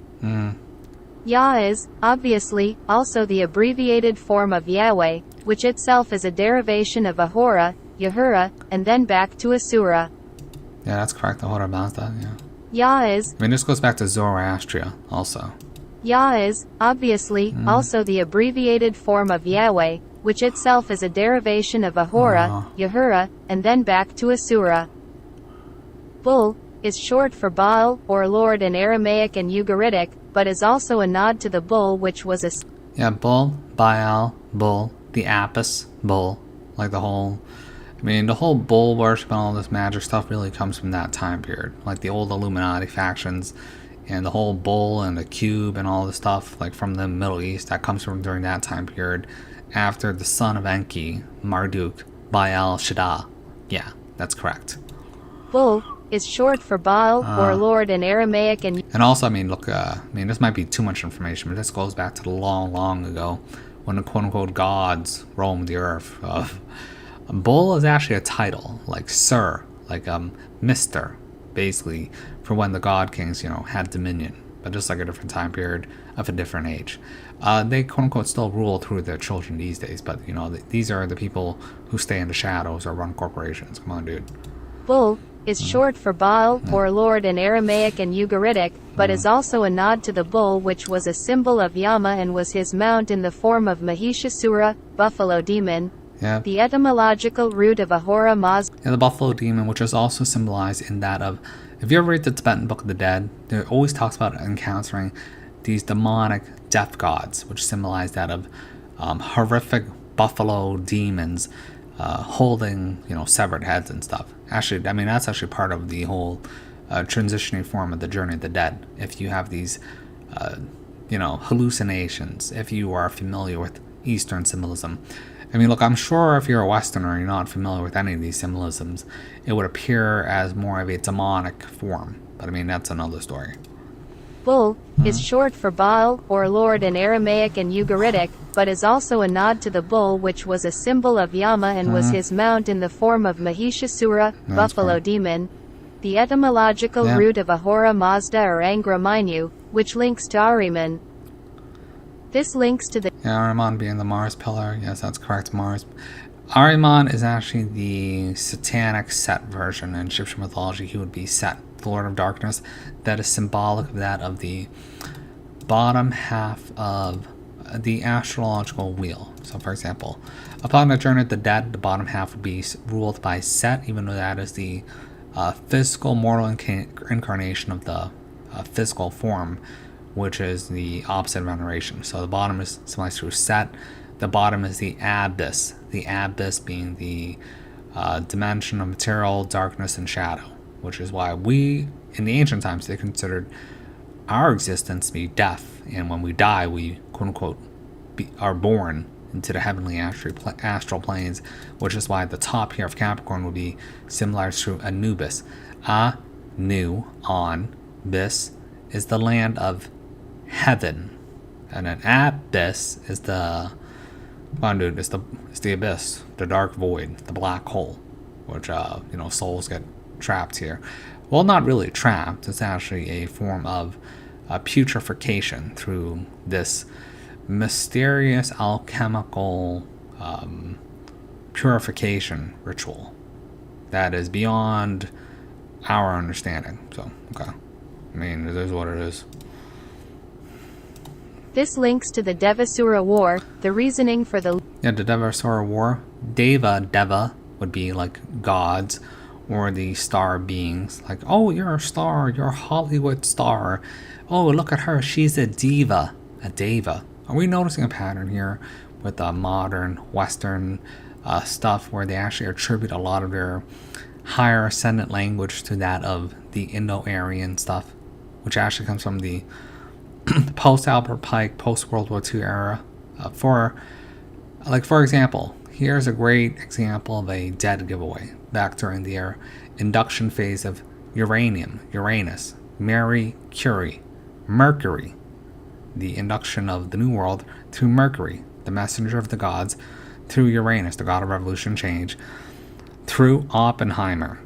Yah is, obviously, also the abbreviated form of Yahweh, which itself is a derivation of Ahura, Yahura, and then back to Asura. Yeah, that's correct. Ahura Mazda, yeah. Yah is... I mean, this goes back to Zoroastria, also. Yah is, obviously, also the abbreviated form of Yahweh, which itself is a derivation of Ahura, Yahura, and then back to Asura. Bull is short for Baal, or Lord in Aramaic and Ugaritic, but is also a nod to the bull which was a... Yeah, bull, Baal, bull, the Apis, bull, like the whole I mean, the whole bull worship and all this magic stuff really comes from that time period. Like the old Illuminati factions and the whole bull and the cube and all this stuff, like from the Middle East, that comes from during that time period after the son of Enki, Marduk, Baal Shaddai. Yeah, that's correct. Bull is short for Baal or Lord in Aramaic and also, I mean, look, this might be too much information, but this goes back to the long ago when the quote-unquote gods roamed the earth. Bull is actually a title, like Sir, like Mr., basically, for when the god kings, had dominion, but just like a different time period of a different age. They quote-unquote still rule through their children these days, but, these are the people who stay in the shadows or run corporations. Come on, dude. Bull is short for Baal or Lord in Aramaic and Ugaritic, but is also a nod to the bull, which was a symbol of Yama and was his mount in the form of Mahishasura, buffalo demon. Yeah. The etymological root of Ahura Mazda. Yeah, the buffalo demon, which is also symbolized in that of, if you ever read the Tibetan Book of the Dead, it always talks about encountering these demonic death gods, which symbolize that of horrific buffalo demons holding, severed heads and stuff. Actually, I mean, that's actually part of the whole transitioning form of the Journey of the Dead. If you have these, hallucinations, if you are familiar with Eastern symbolism. I mean, look, I'm sure if you're a Westerner and you're not familiar with any of these symbolisms, it would appear as more of a demonic form. But I mean, that's another story. Bull is short for Baal or Lord in Aramaic and Ugaritic, but is also a nod to the bull, which was a symbol of Yama and was his mount in the form of Mahishasura, buffalo demon. The etymological root of Ahura Mazda or Angra Mainyu, which links to Ahriman. This links to the... Yeah, Ahriman being the Mars pillar. Yes, that's correct, Mars. Ahriman is actually the satanic Set version. In Egyptian mythology, he would be Set, the Lord of Darkness. That is symbolic of that of the bottom half of the astrological wheel. So, for example, upon the Journey of the Dead, the bottom half would be ruled by Set, even though that is the physical mortal incarnation of the physical form, which is the opposite of veneration. So the bottom is symbolized through Set. The bottom is the abyss. The abyss being the dimension of material, darkness, and shadow, which is why we, in the ancient times, they considered our existence to be death. And when we die, we, quote-unquote, are born into the heavenly astral planes, which is why the top here of Capricorn would be symbolized through Anubis. Anu, on, bis, is the land of heaven, and an abyss is the it's the abyss, the dark void, the black hole, which souls get trapped here. Well, not really trapped. It's actually a form of putrefaction through this mysterious alchemical purification ritual that is beyond our understanding. So, okay, I mean, it is what it is. This links to the Devasura War, the reasoning for the... Yeah, the Devasura War. Deva would be like gods, or the star beings. Like, oh, you're a star, you're a Hollywood star. Oh, look at her, she's a diva. A deva. Are we noticing a pattern here with the modern Western stuff where they actually attribute a lot of their higher ascendant language to that of the Indo-Aryan stuff, which actually comes from the post-Albert Pike, post-World War II era. For example, here's a great example of a dead giveaway back during the induction phase of Uranus, Mary Curie, Mercury, the induction of the New World through Mercury, the messenger of the gods, through Uranus, the god of revolution and change, through Oppenheimer.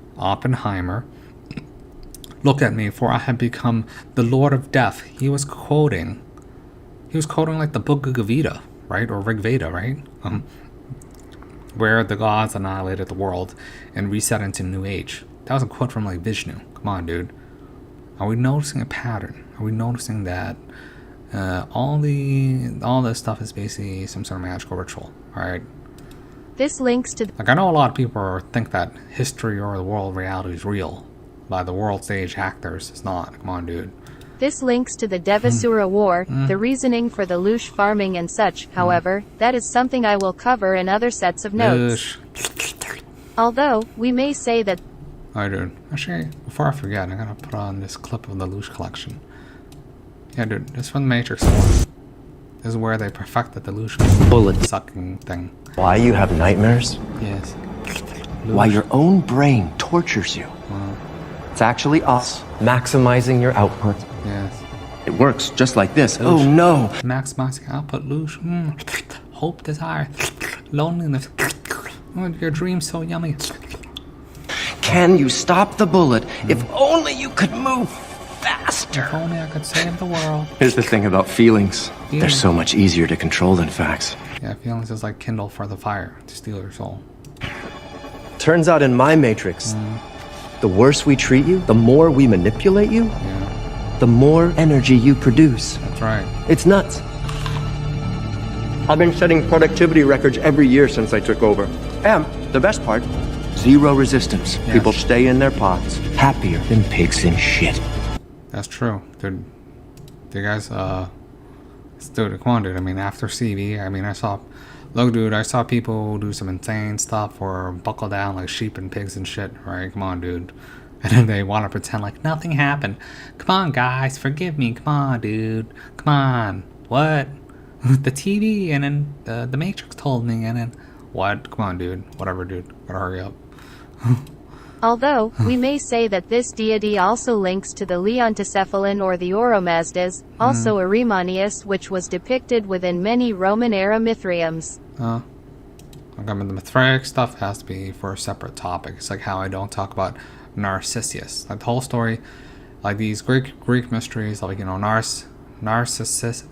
Look at me, for I have become the Lord of Death. He was quoting like the Book of Gita, right? Or Rig Veda, right? Where the gods annihilated the world and reset into New Age. That was a quote from like Vishnu. Come on, dude. Are we noticing a pattern? Are we noticing that all this stuff is basically some sort of magical ritual? All right. This links to... I know a lot of people think that history or the world reality is real. By the world stage actors, it's not. Come on, dude. This links to the Devasura War, the reasoning for the Lush farming and such. However, that is something I will cover in other sets of notes. Although, we may say that... Alright, dude. Actually, before I forget, I gotta put on this clip of the Luge collection. Yeah, dude, this is from the Matrix 1. This is where they perfected the Luge Bullet sucking thing. Why you have nightmares? Yes. Why your own brain tortures you. It's actually us maximizing your output. Yes. It works just like this. Oh no! Maximizing output, Luge. Hope, desire, loneliness. Your dream's so yummy. Can you stop the bullet? If only you could move faster. If only I could save the world. Here's the thing about feelings. They're so much easier to control than facts. Yeah, feelings is like kindle for the fire to steal your soul. Turns out in my Matrix, the worse we treat you, the more we manipulate you, the more energy you produce. That's right. It's nuts. I've been setting productivity records every year since I took over. And the best part, zero resistance. Yes. People stay in their pods, happier than pigs in shit. That's true, dude. You guys, dude, come on, dude. I mean, after CV, I mean, I saw people do some insane stuff or buckle down like sheep and pigs and shit, right? Come on, dude. And then they want to pretend like nothing happened. Come on, guys, forgive me. Come on, dude. Come on. What? The TV and then the Matrix told me, and then what? Come on, dude. Whatever, dude. Gotta hurry up. Although, we may say that this deity also links to the Leontocephalon or the Oromazdas, also Erimanius, which was depicted within many Roman-era Mithraeums. I mean, the Mithraic stuff has to be for a separate topic. It's like how I don't talk about Narcissus. Like the whole story, like these Greek mysteries, like, you know, Narcissus,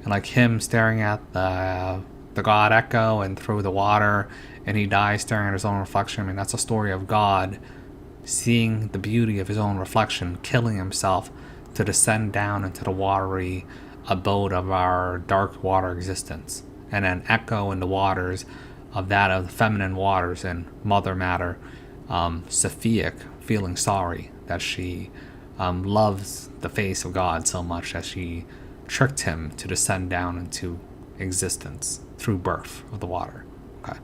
and like him staring at the god Echo and through the water, and he dies staring at his own reflection. I mean, that's a story of God seeing the beauty of his own reflection, killing himself to descend down into the watery abode of our dark water existence, and then Echo in the waters of the feminine waters and Mother Matter, Saphic, feeling sorry that she loves the face of God so much that she tricked him to descend down into existence through birth of the water. Okay.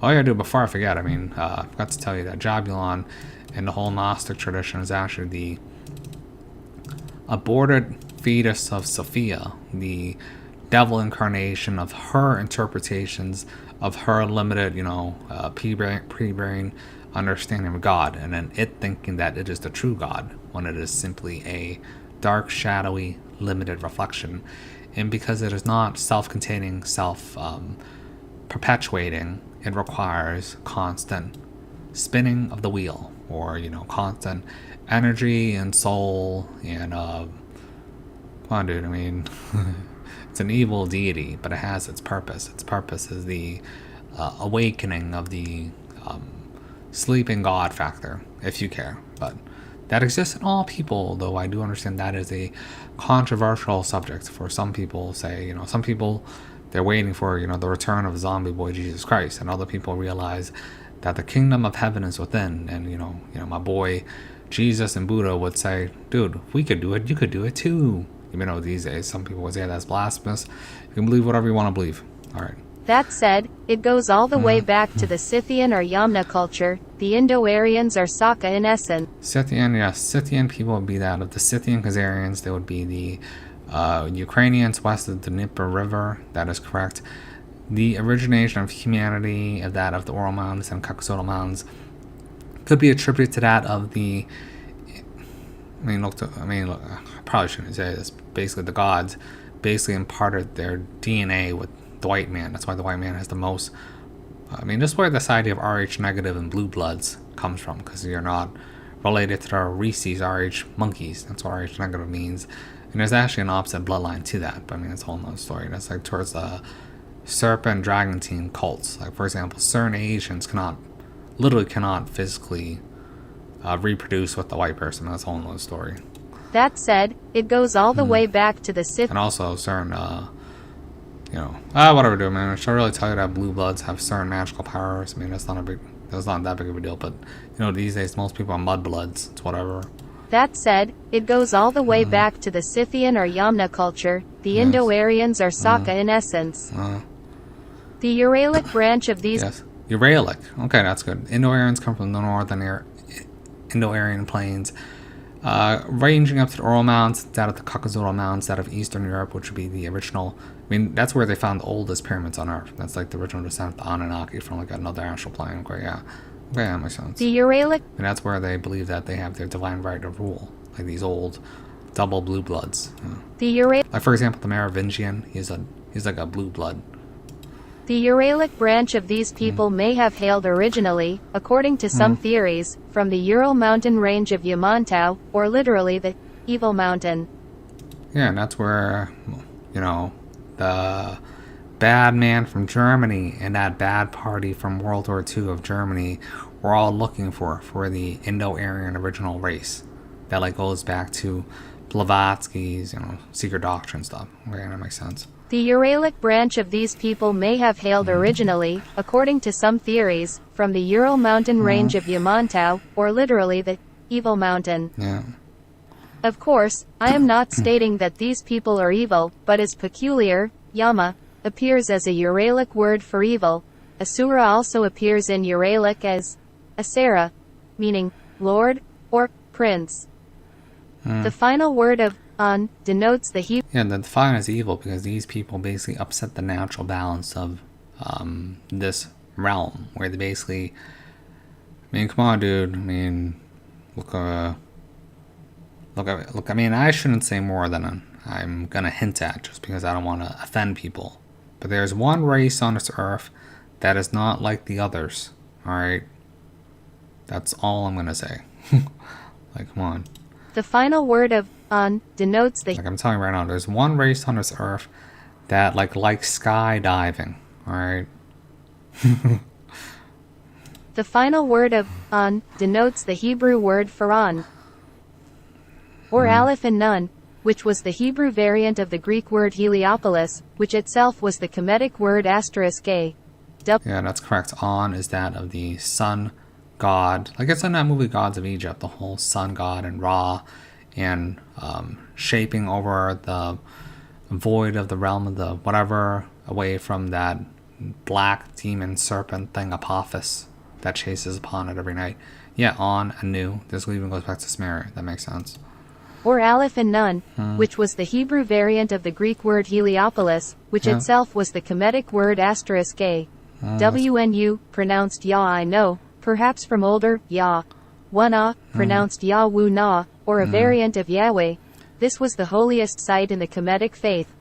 All I gotta do before I forget, I mean, I forgot to tell you that Jahbulon in the whole Gnostic tradition is actually the aborted fetus of Sophia, the devil incarnation of her interpretations of her limited, you know, pre-brain understanding of God, and then it thinking that it is the true God when it is simply a dark, shadowy, limited reflection. And because it is not self-containing, self-perpetuating, it requires constant spinning of the wheel, or, you know, constant energy and soul and come on, dude. I mean, it's an evil deity, but it has its purpose. Its purpose is the awakening of the sleeping God factor, if you care. But that exists in all people, though I do understand that is a controversial subject for some people. Say, you know, some people, they're waiting for, you know, the return of zombie boy Jesus Christ, and other people realize that the kingdom of heaven is within. And you know, my boy Jesus and Buddha would say, dude, if we could do it, you could do it too. Even though these days some people would say that's blasphemous. You can believe whatever you want to believe. All right. That said, it goes all the way back to the Scythian or Yamna culture. The Indo-Aryans are Saka in essence. Scythian, yes. Scythian people would be that of the Scythian Khazarians. They would be the Ukrainians west of the Dnieper River. That is correct. The origination of humanity, of that of the Ural Mountains and Caucasoidal Mountains, could be attributed to that of the... I probably shouldn't say this. Basically, the gods basically imparted their DNA with the white man. That's why the white man has the most... this is where this idea of Rh negative and blue bloods comes from, because you're not related to the Rhesus Rh monkeys. That's what Rh negative means. And there's actually an opposite bloodline to that. But it's a whole nother story. That's like towards the serpent dragon team cults. Like, for example, certain Asians literally cannot physically reproduce with the white person. That's a whole nother story. That said, it goes all the way back to the Scythian. And also certain, whatever, dude, man. I should really tell you that blue bloods have certain magical powers. That's not that big of a deal. But, these days, most people are mud bloods. It's whatever. That said, it goes all the way back to the Scythian or Yamna culture. The Indo-Aryans are Saka in essence. The Uralic branch of these... Yes. Uralic. Okay, that's good. Indo-Aryans come from the northern Indo-Aryan plains, ranging up to the Ural Mountains, that of the Caucasus Mountains, that of Eastern Europe, which would be the original. I mean, that's where they found the oldest pyramids on Earth. That's like the original descent of the Anunnaki from like another astral plane. Okay, yeah. Okay, that makes sense. The Uralic. And that's where they believe that they have their divine right to rule, like these old double blue bloods. Yeah. The Uralic. Like for example, the Merovingian, he's like a blue blood. The Uralic branch of these people may have hailed originally, according to some theories, from the Ural mountain range of Yamantau, or literally the Evil Mountain. Yeah, and that's where, you know, the bad man from Germany and that bad party from World War II of Germany were all looking for the Indo-Aryan original race. That like goes back to Blavatsky's, you know, secret doctrine stuff. Okay, that makes sense. The Uralic branch of these people may have hailed originally, according to some theories, from the Ural mountain range of Yamantau, or literally the Evil Mountain. Yeah. Of course, I am not stating that these people are evil, but as peculiar, Yama, appears as a Uralic word for evil. Asura also appears in Uralic as Asera, meaning Lord or Prince. The final word of An denotes the Hebrew. Yeah, the define is evil because these people basically upset the natural balance of this realm, where they basically, I mean, come on, dude. I mean, look. I mean, I shouldn't say more than I'm gonna hint at, just because I don't want to offend people. But there's one race on this earth that is not like the others. All right, that's all I'm gonna say. Like, come on. The final word of An denotes the. Like I'm telling you right now, there's one race on this earth that likes skydiving. All right. The final word of An denotes the Hebrew word for An, or Aleph and Nun, which was the Hebrew variant of the Greek word Heliopolis, which itself was the Kemetic word *A. Yeah, that's correct. An is that of the sun god. Like it's in that movie Gods of Egypt, the whole sun god and Ra, and shaping over the void of the realm of the whatever, away from that black demon serpent thing, Apophis, that chases upon it every night. Yeah, on Anu. This even goes back to Sumeria. That makes sense. Or Aleph and Nun, which was the Hebrew variant of the Greek word Heliopolis, which itself was the Kemetic word *A. WNU, pronounced Ya I know, perhaps from older Ya. Wana, pronounced Yahwu Na, or a variant of Yahweh. This was the holiest site in the Kemetic faith.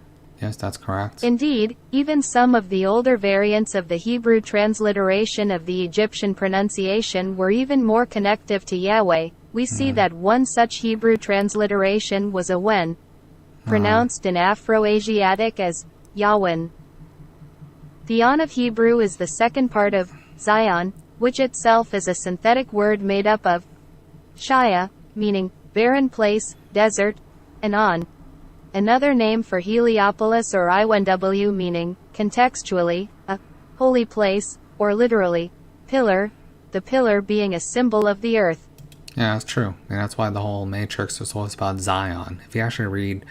Yes, that's correct. Indeed, even some of the older variants of the Hebrew transliteration of the Egyptian pronunciation were even more connective to Yahweh. We see that one such Hebrew transliteration was Awen, pronounced in Afro-Asiatic as Yahweh. The An of Hebrew is the second part of Zion, which itself is a synthetic word made up of Shia, meaning barren place, desert, and An, another name for Heliopolis or Iwenw, meaning, contextually, a holy place, or literally, pillar, the pillar being a symbol of the earth. Yeah, that's true. And that's why the whole Matrix is always about Zion. If you actually read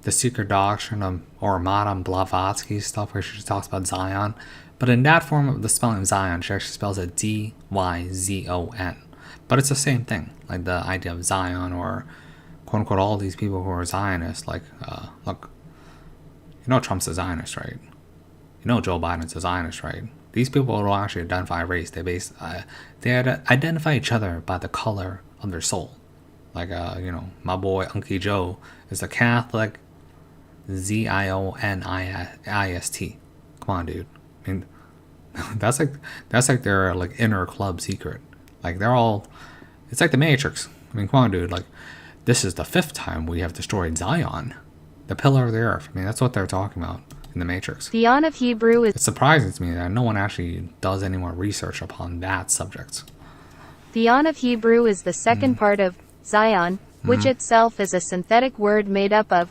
the secret doctrine of, or Madame Blavatsky's stuff, where she just talks about Zion, but in that form of the spelling of Zion, she actually spells it D-Y-Z-O-N. But it's the same thing, like the idea of Zion, or quote unquote all these people who are Zionists. Like, look, you know Trump's a Zionist, right? You know Joe Biden's a Zionist, right? These people don't actually identify race. They identify each other by the color of their soul. Like, you know, my boy Unky Joe is a Catholic, Zionist. Come on, dude. I mean, that's like their like inner club secret. Like they're all, it's like the Matrix. I mean, come on, dude. Like, this is the 5th time we have destroyed Zion, the pillar of the earth. I mean, that's what they're talking about in the Matrix. The An of Hebrew is. It's surprising to me that no one actually does any more research upon that subject. The An of Hebrew is the second part of Zion, which itself is a synthetic word made up of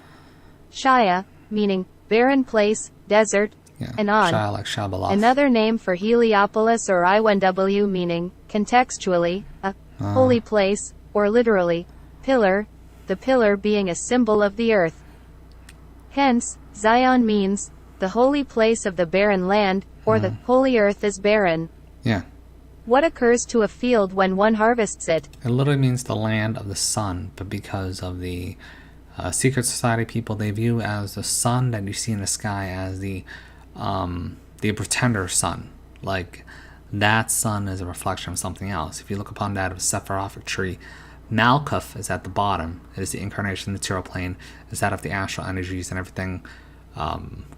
Shia, meaning barren place, desert, and An, Shia, like Jahbulon. another name for Heliopolis or Iwenw, meaning, contextually, a holy place, or literally, pillar, the pillar being a symbol of the earth. Hence, Zion means the holy place of the barren land, or the holy earth is barren. Yeah. What occurs to a field when one harvests it? It literally means the land of the sun, but because of the secret society people, they view as the sun that you see in the sky as the pretender sun. Like, that sun is a reflection of something else. If you look upon that of a Sephiroth tree, Malkuth is at the bottom. It is the incarnation of the material plane. Is that of the astral energies and everything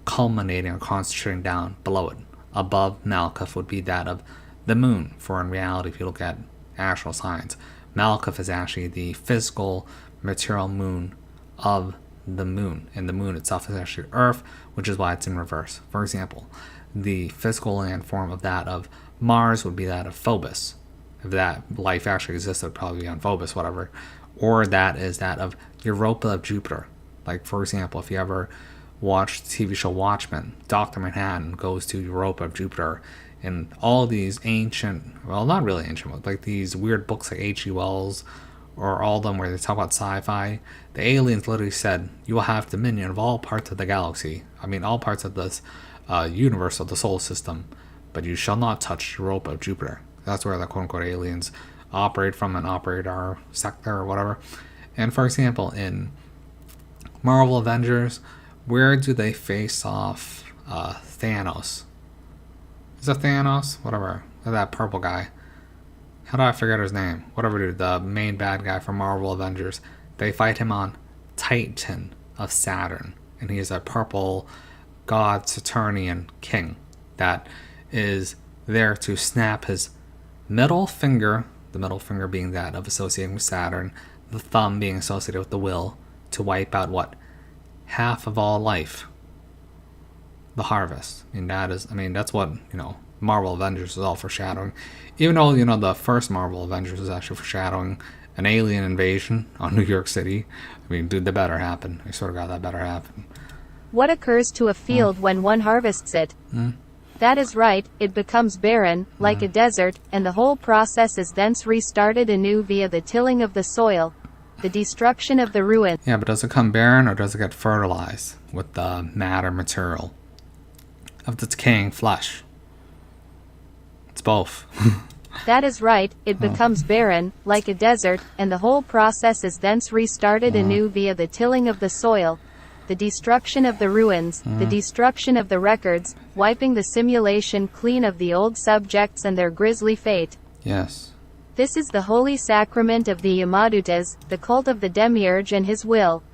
culminating or concentrating down below it. Above Malkuth would be that of the moon. For in reality, if you look at astral science, Malkuth is actually the physical material moon of the moon, and the moon itself is actually Earth, which is why it's in reverse. For example, the physical land form of that of Mars would be that of Phobos. If that life actually existed, it would probably be on Phobos, whatever. Or that is that of Europa of Jupiter. Like, for example, if you ever watched the TV show Watchmen, Dr. Manhattan goes to Europa of Jupiter, and all these ancient, well, not really ancient, but like these weird books like H.G. Wells, or all of them where they talk about sci-fi, the aliens literally said, you will have dominion of all parts of the galaxy. I mean, all parts of this universe of the solar system, but you shall not touch Europa of Jupiter. That's where the quote-unquote aliens operate from and operate our sector or whatever. And for example, in Marvel Avengers, where do they face off Thanos? Is it Thanos? Whatever. That purple guy. How do I forget his name? Whatever, dude. The main bad guy from Marvel Avengers. They fight him on Titan of Saturn. And he is a purple god Saturnian king that is there to snap his middle finger, the middle finger being that of associating with Saturn, the thumb being associated with the will, to wipe out what? Half of all life. The harvest. That's what, Marvel Avengers is all foreshadowing. Even though, the first Marvel Avengers is actually foreshadowing an alien invasion on New York City. Dude, that better happen. I sort of got that better happen. What occurs to a field when one harvests it? That is right, it becomes barren, like a desert, and the whole process is thence restarted anew via the tilling of the soil, the destruction of the ruin. Yeah, but does it come barren or does it get fertilized with the matter material of the decaying flesh? It's both. That is right, it becomes barren, like a desert, and the whole process is thence restarted anew via the tilling of the soil, the destruction of the ruins, the destruction of the records, wiping the simulation clean of the old subjects and their grisly fate. Yes. This is the holy sacrament of the Yamadutas, the cult of the Demiurge and his will.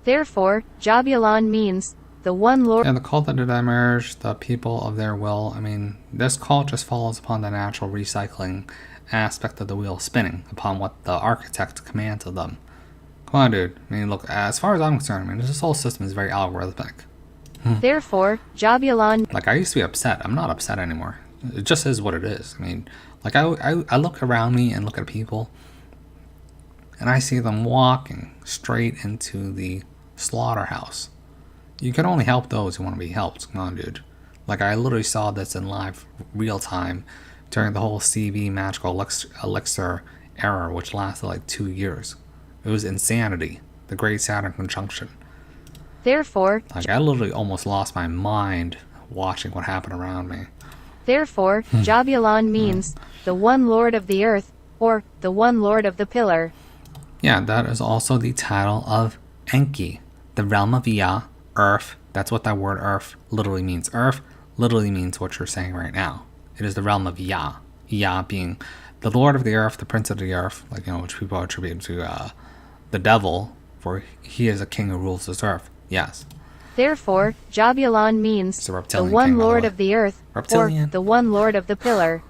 Therefore, Jahbulon means the one Lord. And the cult of the Demiurge, the people of their will. This cult just follows upon the natural recycling aspect of the wheel spinning, upon what the architect commands of them. Come on, dude. Look, as far as I'm concerned, this whole system is very algorithmic. Therefore, Jahbulon. Like, I used to be upset. I'm not upset anymore. It just is what it is. I look around me and look at people, and I see them walking straight into the slaughterhouse. You can only help those who want to be helped. Come on, dude. I literally saw this in live, real time, during the whole CV magical elixir era, which lasted 2 years. It was insanity. The Great Saturn Conjunction. Therefore, I literally almost lost my mind watching what happened around me. Therefore, Jahbulon means the one Lord of the Earth, or the one Lord of the Pillar. Yeah, that is also the title of Enki, the realm of Yah, Earth. That's what that word Earth literally means. Earth literally means what you're saying right now. It is the realm of Yah. Yah being the Lord of the Earth, the Prince of the Earth, which people attribute to the devil, for he is a king who rules this earth. Yes. Therefore, Jahbulon means the one Lord of the Earth, or the one Lord of the Pillar.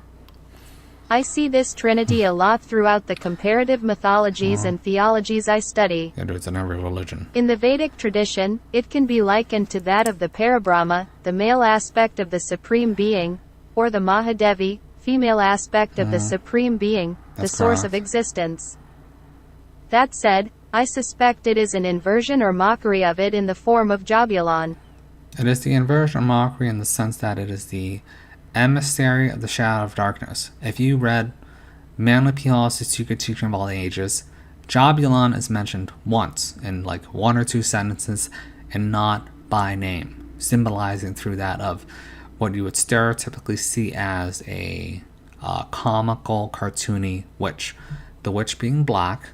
I see this trinity a lot throughout the comparative mythologies and theologies I study. Yeah, it's in every religion. In the Vedic tradition, it can be likened to that of the Parabrahma, the male aspect of the Supreme Being, or the Mahadevi, female aspect of the Supreme Being, the source of existence. That said, I suspect it is an inversion or mockery of it in the form of Jahbulon. It is the inversion or mockery in the sense that it is the emissary of the shadow of darkness. If you read Manly P. Hollis's Secret Teaching of All Ages, Jahbulon is mentioned once in 1 or 2 sentences and not by name, symbolizing through that of what you would stereotypically see as a comical, cartoony witch. The witch being black,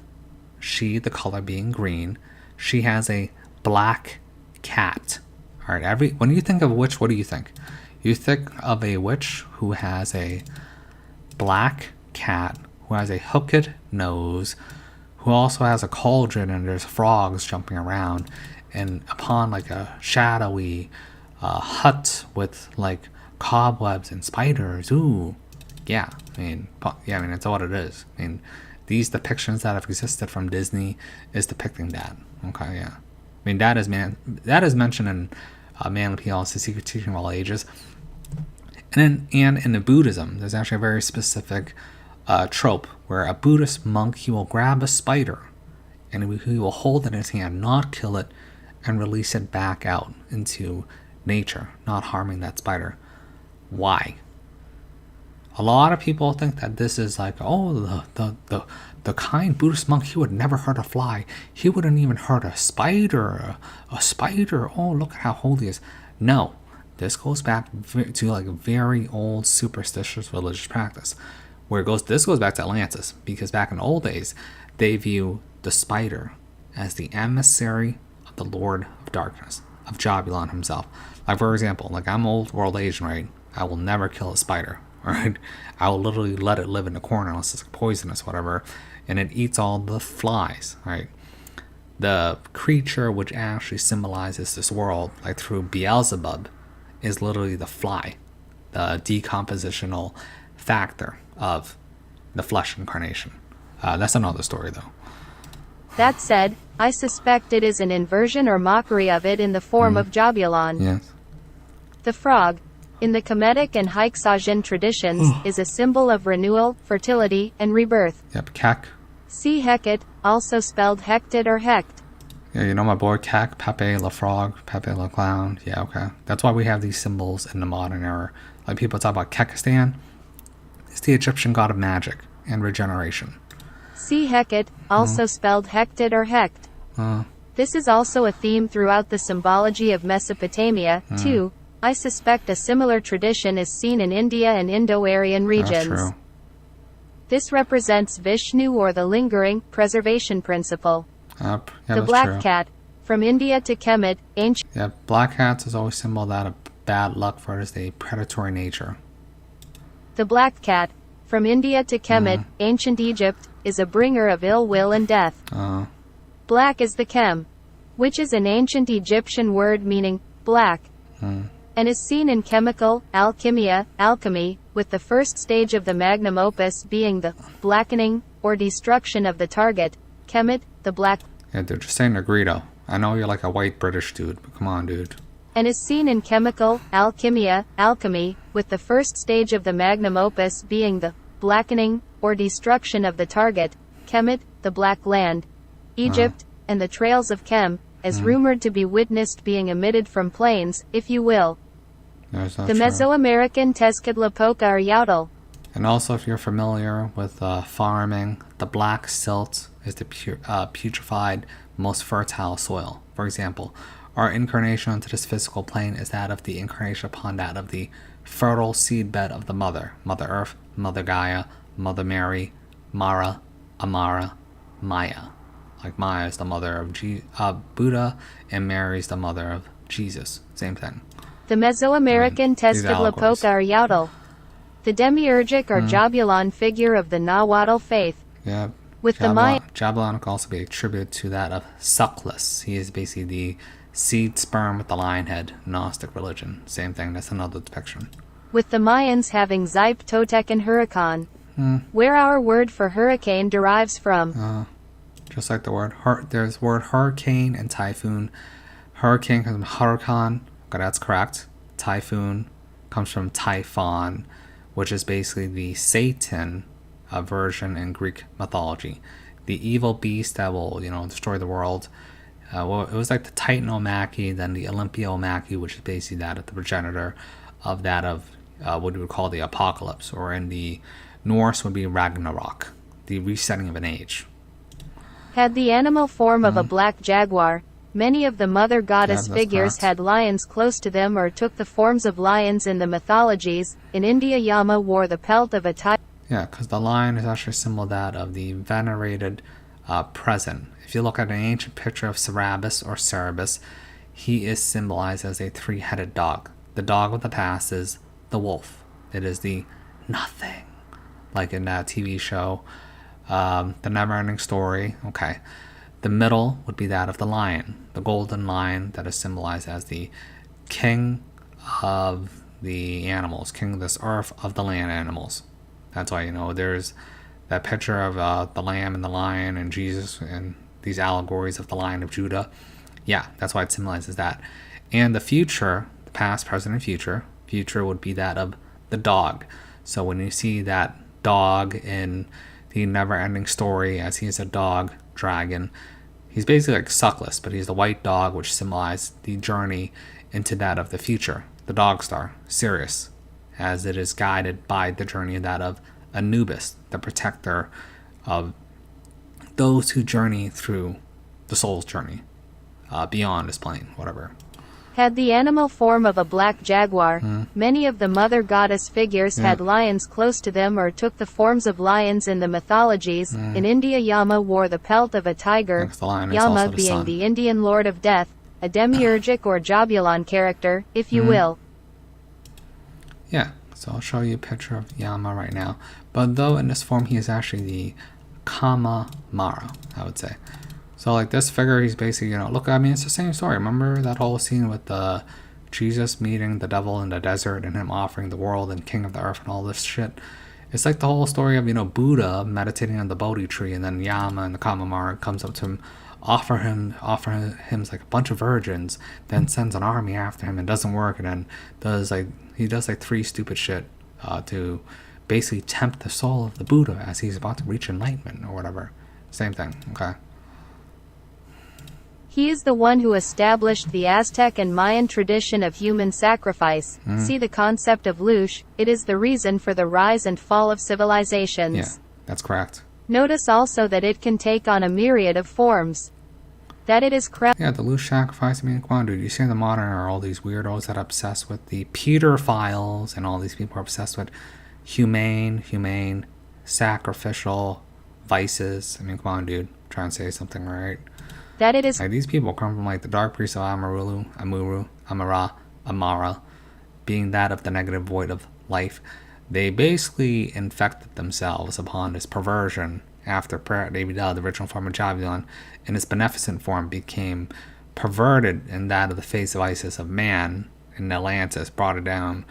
she, the color being green. She has a black cat. All right, when you think of a witch, what do you think? You think of a witch who has a black cat, who has a hooked nose, who also has a cauldron and there's frogs jumping around, and upon like a shadowy hut with like cobwebs and spiders. Ooh, yeah. I mean, that's what it is. I mean, these depictions that have existed from Disney is depicting that. Okay, yeah. I mean, that is mentioned in Man with P.L.'s The Secret Teaching of All Ages. And in the Buddhism, there's actually a very specific trope where a Buddhist monk, he will grab a spider and he will hold it in his hand, not kill it, and release it back out into nature, not harming that spider. Why? A lot of people think that this is like, oh, the kind Buddhist monk, he would never hurt a fly. He wouldn't even hurt a spider. A spider. Oh, look at how holy he is. No, this goes back to like a very old superstitious religious practice. This goes back to Atlantis, because back in the old days, they view the spider as the emissary of the Lord of Darkness, of Jahbulon himself. Like, for example, like, I'm old world Asian, right? I will never kill a spider, right? I will literally let it live in the corner unless it's poisonous, whatever, and it eats all the flies, right? The creature which actually symbolizes this world, like through Beelzebub, is literally the fly, the decompositional factor of the flesh incarnation. That's another story, though. That said, I suspect it is an inversion or mockery of it in the form of Jahbulon. Yes. The frog, in the Kemetic and Hyksos traditions, is a symbol of renewal, fertility, and rebirth. Yep, Kek. See Hecate, also spelled Hected or Hecht. Yeah, you know my boy Kek, Pepe Le Frog, Pepe Le Clown. Yeah, okay. That's why we have these symbols in the modern era. Like, people talk about Kekistan. It's the Egyptian god of magic and regeneration. See Hecate, also spelled Hected or Hecht. This is also a theme throughout the symbology of Mesopotamia, too. I suspect a similar tradition is seen in India and Indo-Aryan regions. That's true. This represents Vishnu, or the lingering, preservation principle. Yep. Yeah, The that's black true. cat, from India to Kemet, ancient. Yeah, black cats is always symbol that of bad luck for it is a predatory nature. The black cat, from India to Kemet, ancient Egypt, is a bringer of ill will and death. Black is the Kem, which is an ancient Egyptian word meaning black, and is seen in chemical, alchemy, with the first stage of the magnum opus being the blackening or destruction of the target, Kemet, the black. Yeah, they're just saying Negrito. I know you're like a white British dude, but come on, dude. And is seen in chemical, alchemy, with the first stage of the magnum opus being the blackening or destruction of the target, Kemet, the black land, Egypt, and the trails of Kem, as rumored to be witnessed being emitted from plains, if you will. Yes, that's The true. Mesoamerican Tezcatlipoca or Yautl. And also, if you're familiar with farming, the black silt is the putrefied, most fertile soil. For example, our incarnation into this physical plane is that of the incarnation upon that of the fertile seedbed of the Mother Earth, Mother Gaia, Mother Mary, Mara, Amara, Maya. Like, Maya is the mother of Buddha, and Mary is the mother of Jesus. Same thing. The Mesoamerican Tezcatlipoca or Yautl. The demiurgic or Jahbulon figure of the Nahuatl faith. Yeah. With the Maya. Jahbulon can also be attributed to that of Suckless. He is basically the seed sperm with the lion head, Gnostic religion. Same thing, that's another depiction. With the Mayans having Zype, Totec, and Huracan. Where our word for hurricane derives from. Just like the word, there's word hurricane and typhoon. Hurricane comes from huracan. Okay, that's correct. Typhoon comes from typhon, which is basically the Satan version in Greek mythology. The evil beast that will, destroy the world. Well, it was like the Titanomachy, then the Olympiomachy, which is basically that of the progenitor of that of what we would call the apocalypse, or in the Norse would be Ragnarok, the resetting of an age. Had the animal form of a black jaguar, Many of the mother goddess that's figures correct. had lions close to them or took the forms of lions in the mythologies. In India, Yama wore the pelt of a tiger. Yeah, because the lion is actually a symbol that of the venerated present. If you look at an ancient picture of Cerberus, he is symbolized as a three-headed dog. The dog of the past is the wolf. It is the nothing, like in that TV show, The Never-Ending Story. Okay. The middle would be that of the lion, the golden lion that is symbolized as the king of the animals, king of this earth, of the land animals. That's why, there's that picture of the lamb and the lion and Jesus and these allegories of the Lion of Judah. Yeah, that's why it symbolizes that. And the future, the past, present, and future would be that of the dog. So when you see that dog in the Never-Ending Story, as he is a dog dragon, he's basically like Suckless, but he's the white dog, which symbolized the journey into that of the future. The dog star, Sirius, as it is guided by the journey of that of Anubis, the protector of those who journey through the soul's journey, beyond this plane, whatever. Had the animal form of a black jaguar. Many of the mother goddess figures had lions close to them or took the forms of lions in the mythologies. In India, Yama wore the pelt of a tiger. The lion is Yama also the being sun. the Indian lord of death, a demiurgic or Jahbulon character, if you will. Yeah, so I'll show you a picture of Yama right now. But though in this form, he is actually the Kama Mara, I would say. So like this figure, he's basically, look, I mean, it's the same story. Remember that whole scene with Jesus meeting the devil in the desert and him offering the world and king of the earth and all this shit? It's like the whole story of, Buddha meditating on the Bodhi tree, and then Yama and the Kama Mara comes up to him, offer him like a bunch of virgins, then sends an army after him and doesn't work, and then does three stupid shit to basically tempt the soul of the Buddha as he's about to reach enlightenment or whatever. Same thing, okay? He is the one who established the Aztec and Mayan tradition of human sacrifice. See the concept of Lush. It is the reason for the rise and fall of civilizations. Yeah, that's correct. Notice also that it can take on a myriad of forms. That it is Yeah, the Lush sacrifice. I mean, come on, dude. You see in the modern are all these weirdos that are obsessed with the Peter files, and all these people are obsessed with humane, sacrificial vices. I mean, come on, dude. Try and say something right. that it is Like, these people come from like the dark priest of Amara, being that of the negative void of life. They basically infected themselves upon this perversion after David, the original form of Jahbulon, in its beneficent form became perverted in that of the face of Isis of man in Atlantis, brought it down,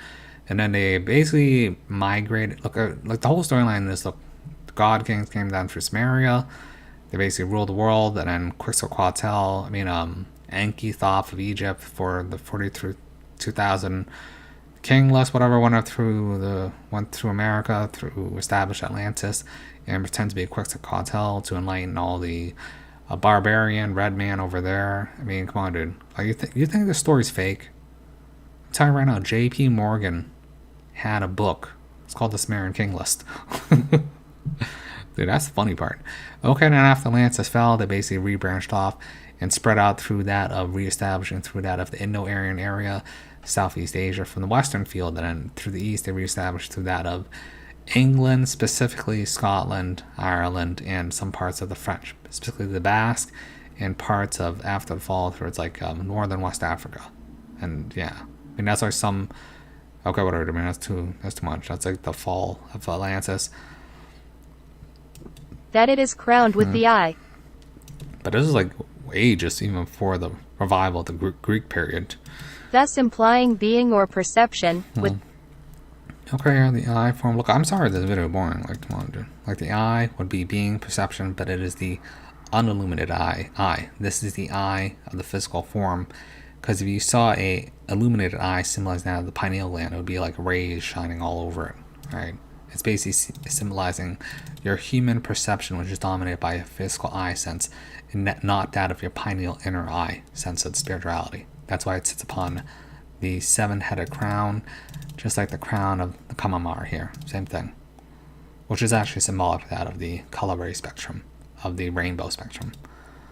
and then they basically migrated. Look, like the whole storyline is, look, the God Kings came down through Samaria. They basically ruled the world, and then Quetzalcoatl, Enki Thoth of Egypt for the 42,000 kingless, whatever, went through America, through established Atlantis, and pretend to be Quetzalcoatl to enlighten all the barbarian red man over there. I mean, come on, dude. Like, you think this story's fake? I'm telling you right now, J.P. Morgan had a book. It's called the Sumerian King List. Dude, that's the funny part. Okay, then after Atlantis fell, they basically rebranched off and spread out through that of reestablishing through that of the Indo-Aryan area, Southeast Asia from the Western field, and then through the East they reestablished through that of England, specifically Scotland, Ireland, and some parts of the French, specifically the Basque, and parts of after the fall towards like northern West Africa. And yeah, I mean that's like some. Okay, whatever. I mean that's too much. That's like the fall of Atlantis. that it is crowned with the eye. But this is like ages even before the revival of the Greek period. Thus implying being or perception with Okay, here the eye form. Look, I'm sorry this video is boring. Like, come on, dude. Like the eye would be being, perception, but it is the unilluminated eye. This is the eye of the physical form. Because if you saw a illuminated eye symbolizing that of the pineal gland, it would be like rays shining all over it. Right? It's basically symbolizing your human perception, which is dominated by a physical eye sense, and not that of your pineal inner eye sense of spirituality. That's why it sits upon the seven-headed crown, just like the crown of the Kamamar here. Same thing. Which is actually symbolic of that of the color ray spectrum, of the rainbow spectrum.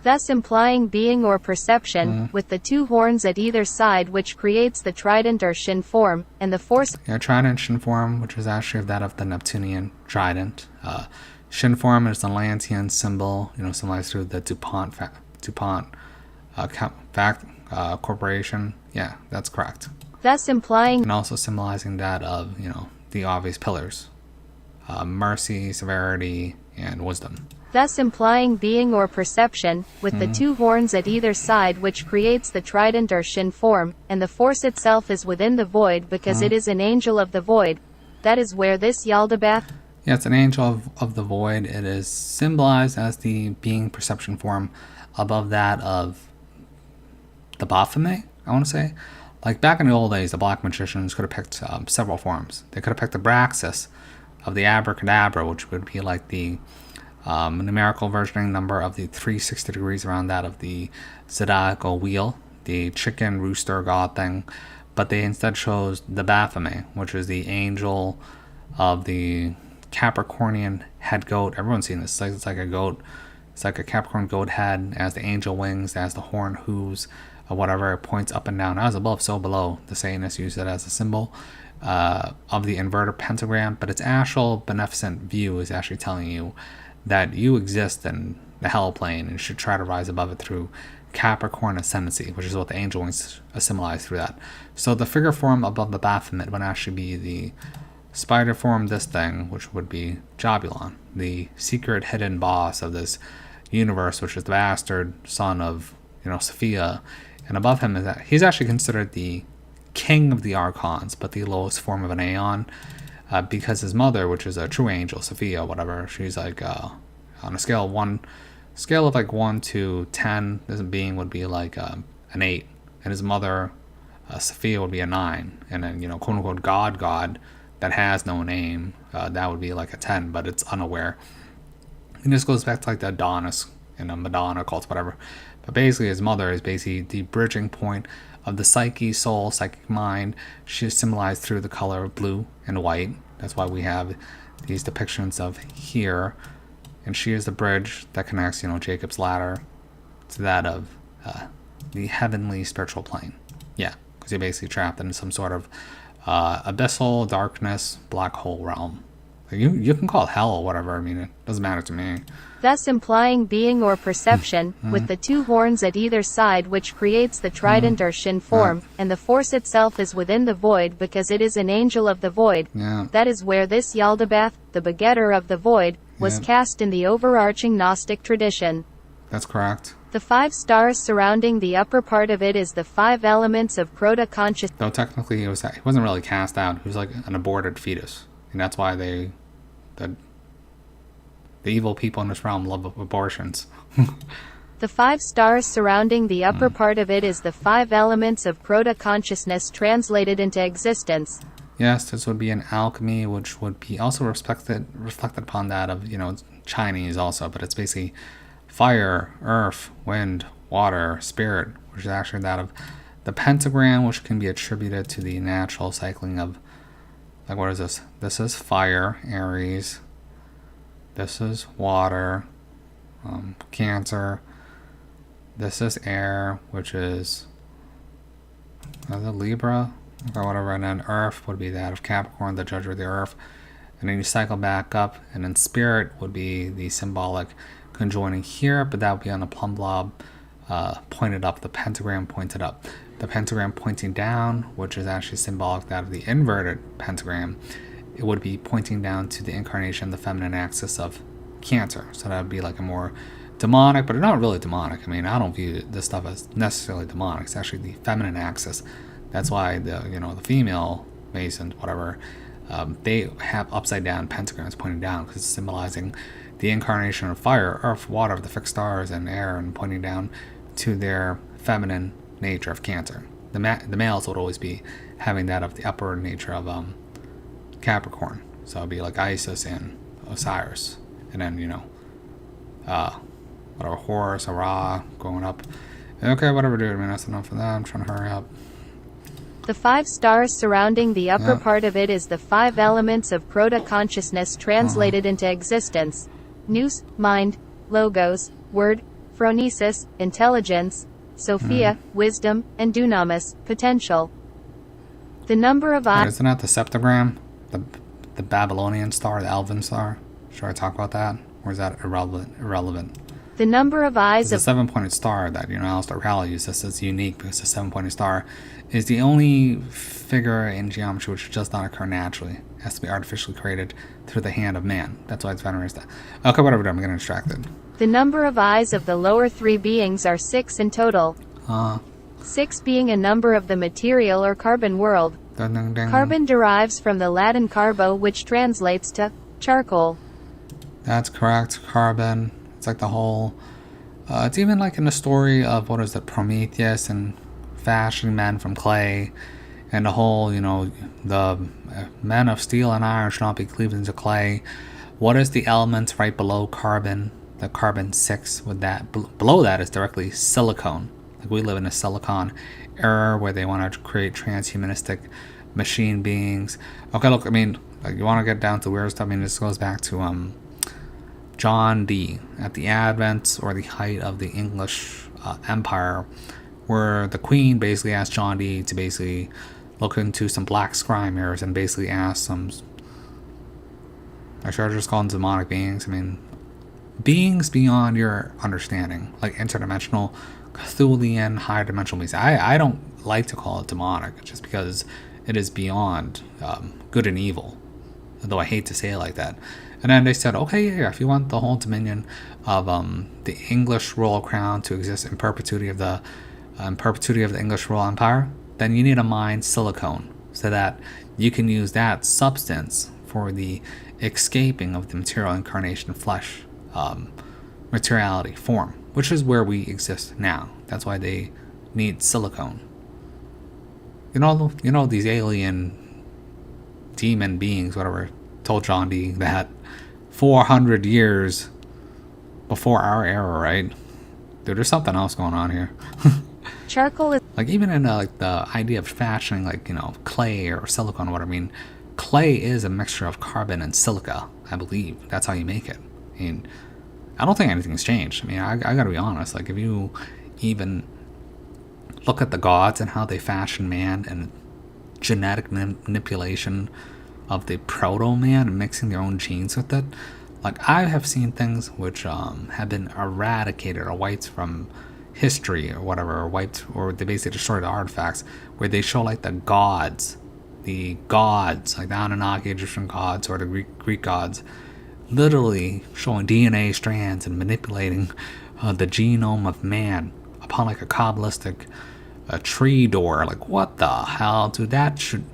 thus implying being or perception, with the two horns at either side, which creates the trident or shin form, and the force. Yeah, trident shin form, which is actually that of the Neptunian trident. Shin form is the Atlantean symbol, symbolized through the DuPont Corporation. Yeah, that's correct. Thus implying. And also symbolizing that of, the obvious pillars. Mercy, severity, and wisdom. Thus implying being or perception, with the two horns at either side, which creates the trident or shin form, and the force itself is within the void because it is an angel of the void. That is where this Yaldabaoth. Yeah, it's an angel of the void. It is symbolized as the being perception form above that of the Baphomet, I want to say. Like back in the old days, the black magicians could have picked several forms. They could have picked the Braxis of the Abracadabra, which would be like the numerical versioning number of the 360 degrees around that of the zodiacal wheel, the chicken rooster god thing. But they instead chose the Baphomet, which is the angel of the Capricornian head goat. Everyone's seen this. It's like a goat. It's like a Capricorn goat head, as the angel wings, as the horn hooves, or whatever. It points up and down. As above, so below. The Satanists use it as a symbol of the inverted pentagram. But its actual beneficent view is actually telling you that you exist in the hell plane and should try to rise above it through Capricorn ascendancy, which is what the angel wings symbolize through that. So the figure form above the Baphomet would actually be the spider form, this thing, which would be Jahbulon, the secret hidden boss of this universe, which is the bastard son of, Sophia. And above him is that he's actually considered the king of the archons, but the lowest form of an aeon. Because his mother, which is a true angel, Sophia, whatever, she's like on a scale of like 1 to 10, this being would be like an 8, and his mother, Sophia, would be a 9, and then quote unquote God that has no name, that would be like a 10, but it's unaware. And this goes back to like the Adonis and the Madonna cults, whatever. But basically, his mother is basically the bridging point of the psyche, soul, psychic mind. She is symbolized through the color of blue and white. That's why we have these depictions of here. And she is the bridge that connects, Jacob's ladder to that of the heavenly spiritual plane. Yeah, because you're basically trapped in some sort of abyssal, darkness, black hole realm. You can call it hell or whatever. I mean, it doesn't matter to me. Thus implying being or perception, with the two horns at either side, which creates the trident or shin form, and the force itself is within the void because it is an angel of the void. Yeah. That is where this Yaldabaoth, the begetter of the void, was cast in the overarching Gnostic tradition. That's correct. The 5 stars surrounding the upper part of it is the 5 elements of proto-conscious. Though technically he wasn't really cast out. He was like an aborted fetus. And that's why the evil people in this realm love abortions. The 5 stars surrounding the upper part of it is the 5 elements of proto-consciousness translated into existence. Yes, this would be an alchemy, which would be also reflected upon that of, Chinese also. But it's basically fire, earth, wind, water, spirit, which is actually that of the pentagram, which can be attributed to the natural cycling of, like, what is this? This is fire, Aries. This is water, Cancer. This is air, which is the Libra, or whatever. And then earth would be that of Capricorn, the judge of the earth. And then you cycle back up, and then spirit would be the symbolic conjoining here, but that would be on a plumb blob pointed up, the pentagram pointed up. The pentagram pointing down, which is actually symbolic that of the inverted pentagram, it would be pointing down to the incarnation, the feminine axis of Cancer. So that would be like a more demonic, but not really demonic. I mean, I don't view this stuff as necessarily demonic. It's actually the feminine axis. That's why the female Masons, whatever, they have upside down pentagrams pointing down, because it's symbolizing the incarnation of fire, earth, water, the fixed stars, and air, and pointing down to their feminine nature of Cancer. The males would always be having that of the upper nature of Capricorn. So it'd be like Isis and Osiris, and then whatever, Horus or Ra going up. Okay, whatever, dude. I mean, that's enough of that. I'm trying to hurry up. The 5 stars surrounding the upper part of it is the 5 elements of proto-consciousness translated into existence. Nous, mind, logos, word, phronesis, intelligence, Sophia, wisdom, and dunamis, potential. The number of eyes... Isn't that the septagram? The Babylonian star, the Elven star? Should I talk about that? Or is that irrelevant? The number of eyes of... The 7-pointed star that, Alistair Crowley uses is unique because the 7-pointed star is the only figure in geometry which does not occur naturally. It has to be artificially created through the hand of man. That's why it's venerated. Okay, whatever, I'm getting distracted. The number of eyes of the lower 3 beings are 6 in total. 6 being a number of the material or carbon world. Ding, ding, ding. Carbon derives from the Latin carbo, which translates to charcoal. That's correct, carbon. It's like the whole... it's even like in the story of, what is it, Prometheus and fashioning men from clay. And the whole, the men of steel and iron should not be cleaved into clay. What is the element right below carbon? The carbon 6 with that. Below that is directly silicone. Like we live in a silicon era where they want to create transhumanistic machine beings. Okay, look, like you want to get down to weird stuff. This goes back to John Dee at the advent or the height of the English Empire, where the Queen basically asked John Dee to basically look into some black scry mirrors and basically ask some, I should just call them demonic beings. Beings beyond your understanding, like interdimensional, Cthulhian, higher dimensional beings. I don't like to call it demonic just because it is beyond good and evil, though I hate to say it like that. And then they said, okay, yeah, if you want the whole dominion of the English royal crown to exist in perpetuity of the English royal empire, then you need to mine silicone so that you can use that substance for the escaping of the material incarnation flesh materiality form, which is where we exist now. That's why they need silicone. These alien demon beings, whatever, told John Dee that 400 years before our era, right? Dude, there's something else going on here. Charcoal is... Like, even in the idea of fashioning, clay or silicone or whatever, clay is a mixture of carbon and silica, I believe. That's how you make it. I don't think anything's changed. I gotta be honest. Like, if you even look at the gods and how they fashion man and genetic manipulation of the proto-man and mixing their own genes with it, like, I have seen things which have been eradicated or wiped from history or whatever, or they basically destroyed the artifacts, where they show like the gods, like the Anunnaki Egyptian gods or the Greek gods, literally showing DNA strands and manipulating the genome of man upon like a Kabbalistic tree door. Like, what the hell, dude? That should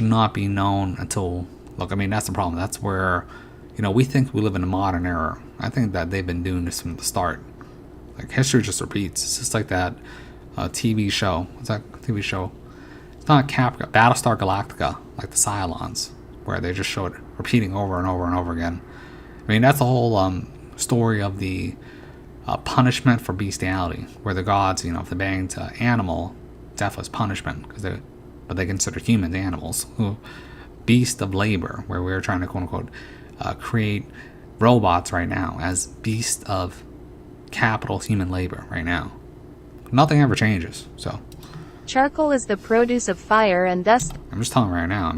not be known until... Look, that's the problem. That's where, we think we live in a modern era. I think that they've been doing this from the start. Like, history just repeats. It's just like that TV show. What's that TV show? It's not Battlestar Galactica, like the Cylons, where they just show it repeating over and over and over again. That's the whole story of the punishment for bestiality, where the gods, if they banged an animal, death was punishment, but they consider humans animals. Beast of labor, where we're trying to, quote unquote, create robots right now as beast of capital human labor right now. Nothing ever changes, so. Charcoal is the produce of fire, and thus... I'm just telling you right now,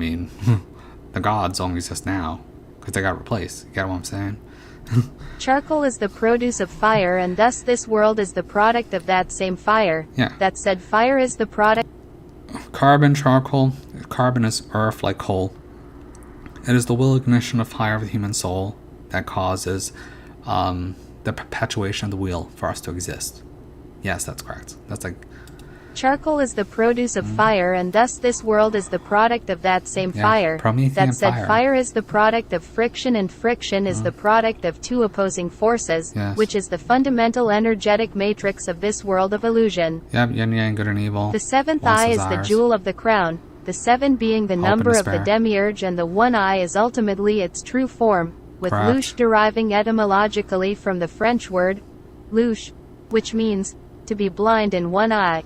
the gods only exist now because they got replaced. You get what I'm saying? Charcoal is the produce of fire, and thus this world is the product of that same fire. Yeah. That said fire is the product... Carbon, charcoal. Carbon is earth like coal. It is the will ignition of fire of the human soul that causes the perpetuation of the wheel for us to exist. Yes, that's correct. That's like... Charcoal is the produce of fire, and thus this world is the product of that same fire. Promethean that said fire is the product of friction, and friction is the product of two opposing forces, which is the fundamental energetic matrix of this world of illusion. Yep, yin yang, good and evil. The seventh eye is the jewel of the crown, the 7 being the number of the demiurge, and the 1 eye is ultimately its true form, with louche deriving etymologically from the French word louche, which means to be blind in one eye.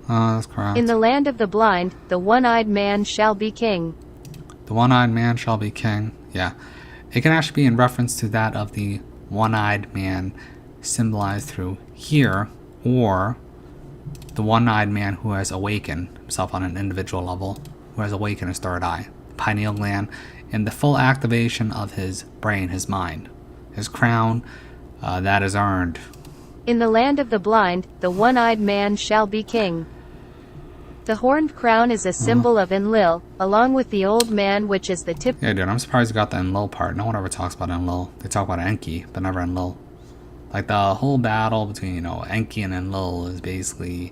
That's correct. In the land of the blind, the one-eyed man shall be king. The one-eyed man shall be king. Yeah. It can actually be in reference to that of the one-eyed man symbolized through here, or the one-eyed man who has awakened himself on an individual level, who has awakened his third eye, pineal gland, and the full activation of his brain, his mind, his crown that is earned. In the land of the blind, the one-eyed man shall be king. The horned crown is a symbol of Enlil, along with the old man, which is the tip. Yeah, dude, I'm surprised you got the Enlil part. No one ever talks about Enlil. They talk about Enki, but never Enlil. Like, the whole battle between, you know, Enki and Enlil is basically...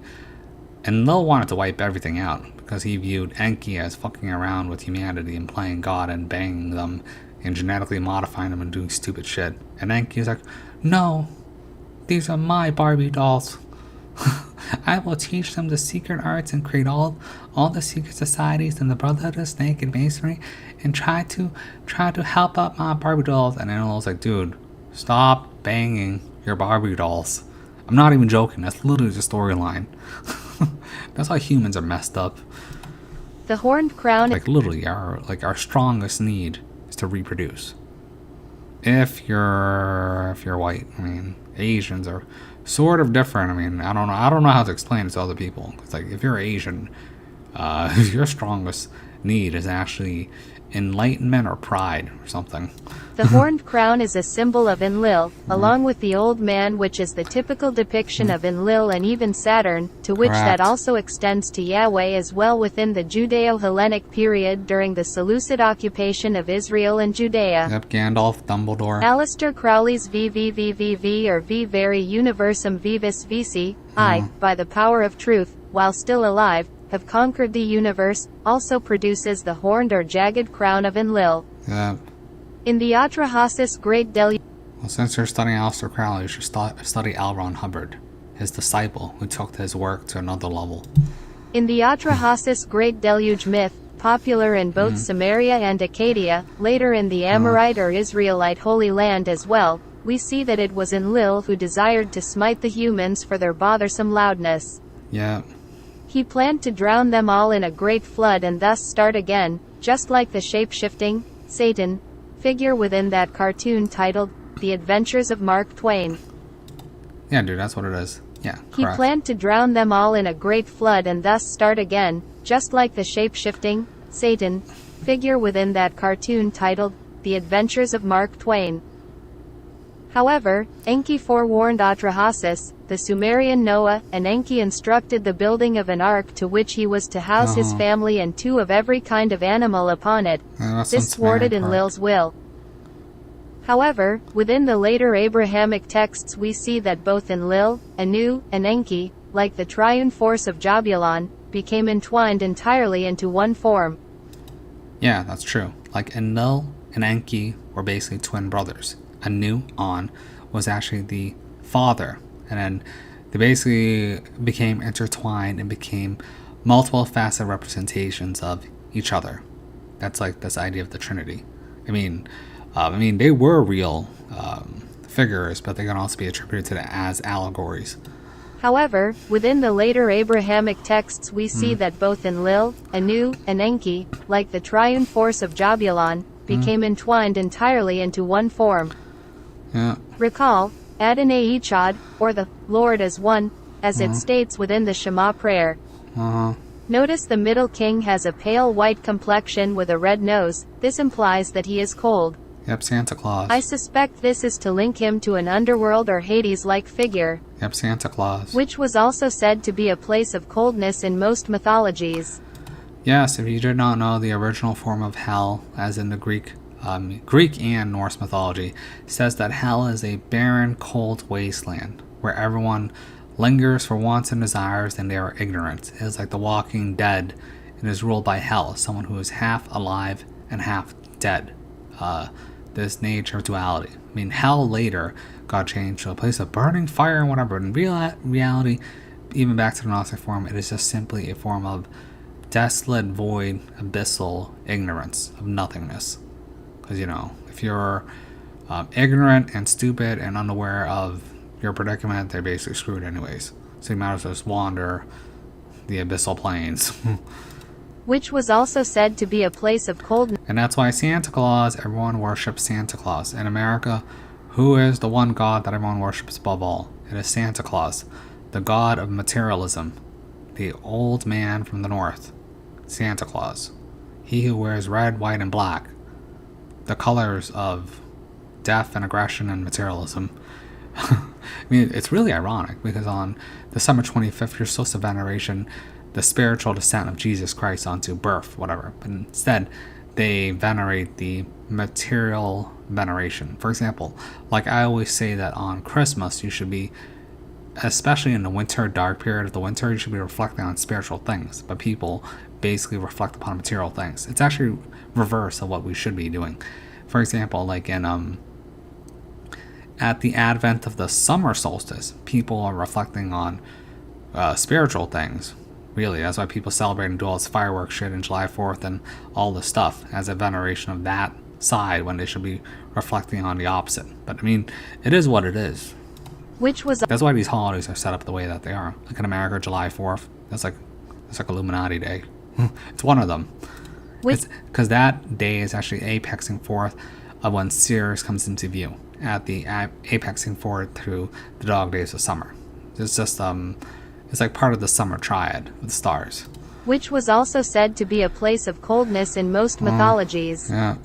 Enlil wanted to wipe everything out, because he viewed Enki as fucking around with humanity and playing God and banging them and genetically modifying them and doing stupid shit. And Enki's like, no, these are my Barbie dolls. I will teach them the secret arts and create all the secret societies and the Brotherhood of Snake and Masonry and try to help out my Barbie dolls. And Enlil's like, dude, stop banging your Barbie dolls. I'm not even joking. That's literally the storyline. That's how humans are messed up. The horned crown, like, literally, our strongest need is to reproduce. If you're white, I mean, Asians are sort of different. I mean, I don't know how to explain it to other people. It's like, if you're Asian, your strongest need is actually enlightenment or pride or something. The horned crown is a symbol of Enlil, along with the old man, which is the typical depiction of Enlil and even Saturn, to which that also extends to Yahweh as well within the Judeo-Hellenic period during the Seleucid occupation of Israel and Judea. Yep, Gandalf, Dumbledore. Aleister Crowley's VVVVV or V Veri Universum Vivis Vici, I, by the power of truth, while still alive, have conquered the universe, also produces the horned or jagged crown of Enlil. Yep. In the Atrahasis Great Deluge. Well, since you're studying Aleister Crowley, you should study L. Ron Hubbard, his disciple, who took his work to another level. In the Atrahasis Great Deluge myth, popular in both Samaria and Acadia, later in the Amorite or Israelite Holy Land as well, we see that it was Enlil who desired to smite the humans for their bothersome loudness. Yeah. He planned to drown them all in a great flood and thus start again, just like the shape-shifting Satan figure within that cartoon titled The Adventures of Mark Twain. Yeah, dude, that's what it is. Yeah, correct. He planned to drown them all in a great flood and thus start again, just like the shape-shifting Satan figure within that cartoon titled The Adventures of Mark Twain. However, Enki forewarned Atrahasis, the Sumerian Noah, and Enki instructed the building of an ark to which he was to house his family and 2 of every kind of animal upon it. This thwarted Enlil's will. However, within the later Abrahamic texts we see that both Enlil, Anu, and Enki, like the triune force of Jahbulon, became entwined entirely into one form. Yeah, that's true. Like, Enlil and Enki were basically twin brothers. Anu, On, was actually the father, and then they basically became intertwined and became multiple facet representations of each other. That's like this idea of the Trinity. I mean, they were real figures, but they can also be attributed to them as allegories. However, within the later Abrahamic texts we see that both Enlil, Anu, and Enki, like the triune force of Jahbulon, became entwined entirely into one form. Yeah. Recall, Adonai Echad, or the Lord as one, as it states within the Shema prayer. Notice the middle king has a pale white complexion with a red nose. This implies that he is cold. Yep, Santa Claus. I suspect this is to link him to an underworld or Hades-like figure. Yep, Santa Claus. Which was also said to be a place of coldness in most mythologies. Yes, if you did not know, the original form of hell, as in the Greek and Norse mythology, says that hell is a barren, cold wasteland where everyone lingers for wants and desires and they are ignorant. It is like the Walking Dead and is ruled by hell, someone who is half alive and half dead. This nature of duality. I mean, hell later got changed to a place of burning fire and whatever. In reality, even back to the Gnostic form, it is just simply a form of desolate, void, abyssal ignorance of nothingness. Because, you know, if you're ignorant and stupid and unaware of your predicament, they're basically screwed anyways. So you might as well just wander the abyssal plains. Which was also said to be a place of coldness. And that's why Santa Claus, everyone worships Santa Claus. In America, Who is the one God that everyone worships above all? It is Santa Claus, the god of materialism, the old man from the north. Santa Claus. He who wears red, white, and black, the colors of death and aggression and materialism. I mean, it's really ironic because on December 25th, you're supposed to veneration the spiritual descent of Jesus Christ onto birth, whatever. But instead, they venerate the material veneration. For example, like I always say that on Christmas, you should be, especially in the winter, dark period of the winter, you should be reflecting on spiritual things. But people basically reflect upon material things. It's actually reverse of what we should be doing. For example, like in at the advent of the summer solstice, people are reflecting on spiritual things. Really, that's why people celebrate and do all this fireworks shit in July 4th and all this stuff as a veneration of that side when they should be reflecting on the opposite. But I mean, it is what it is. That's why these holidays are set up the way that they are. Like in America, July 4th, that's like Illuminati Day. It's one of them. Because that day is actually apexing forth of when Sirius comes into view at the apexing forward through the dog days of summer. It's just it's like part of the summer triad of the stars. Which was also said to be a place of coldness in most mythologies. Yeah.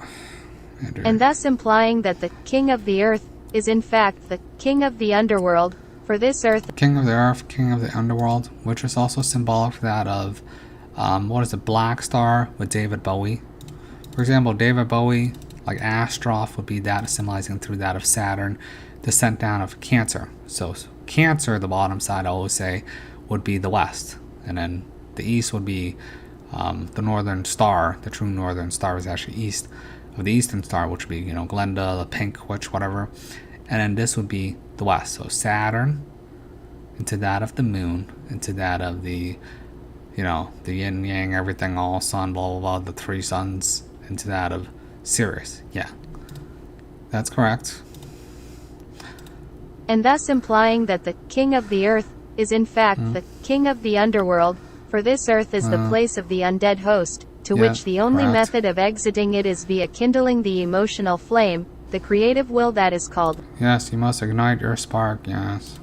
And thus implying that the king of the earth is in fact the king of the underworld, for this earth. King of the earth, king of the underworld, which is also symbolic for that of, Black Star with David Bowie. For example, David Bowie, like Astaroth, would be that symbolizing through that of Saturn, descent down of Cancer. So Cancer, the bottom side, I always say, would be the west. And then the east would be the northern star. The true northern star is actually east of the eastern star, which would be, Glenda, the pink witch, whatever. And then this would be the west. So Saturn into that of the moon, into that of the, the yin yang, everything, all sun, blah, blah, blah, the three suns, into that of Sirius. Yeah. That's correct. And thus implying that the king of the earth is in fact the king of the underworld, for this earth is the place of the undead host, to which the only method of exiting it is via kindling the emotional flame, the creative will that is called. Yes, you must ignite your spark, yes.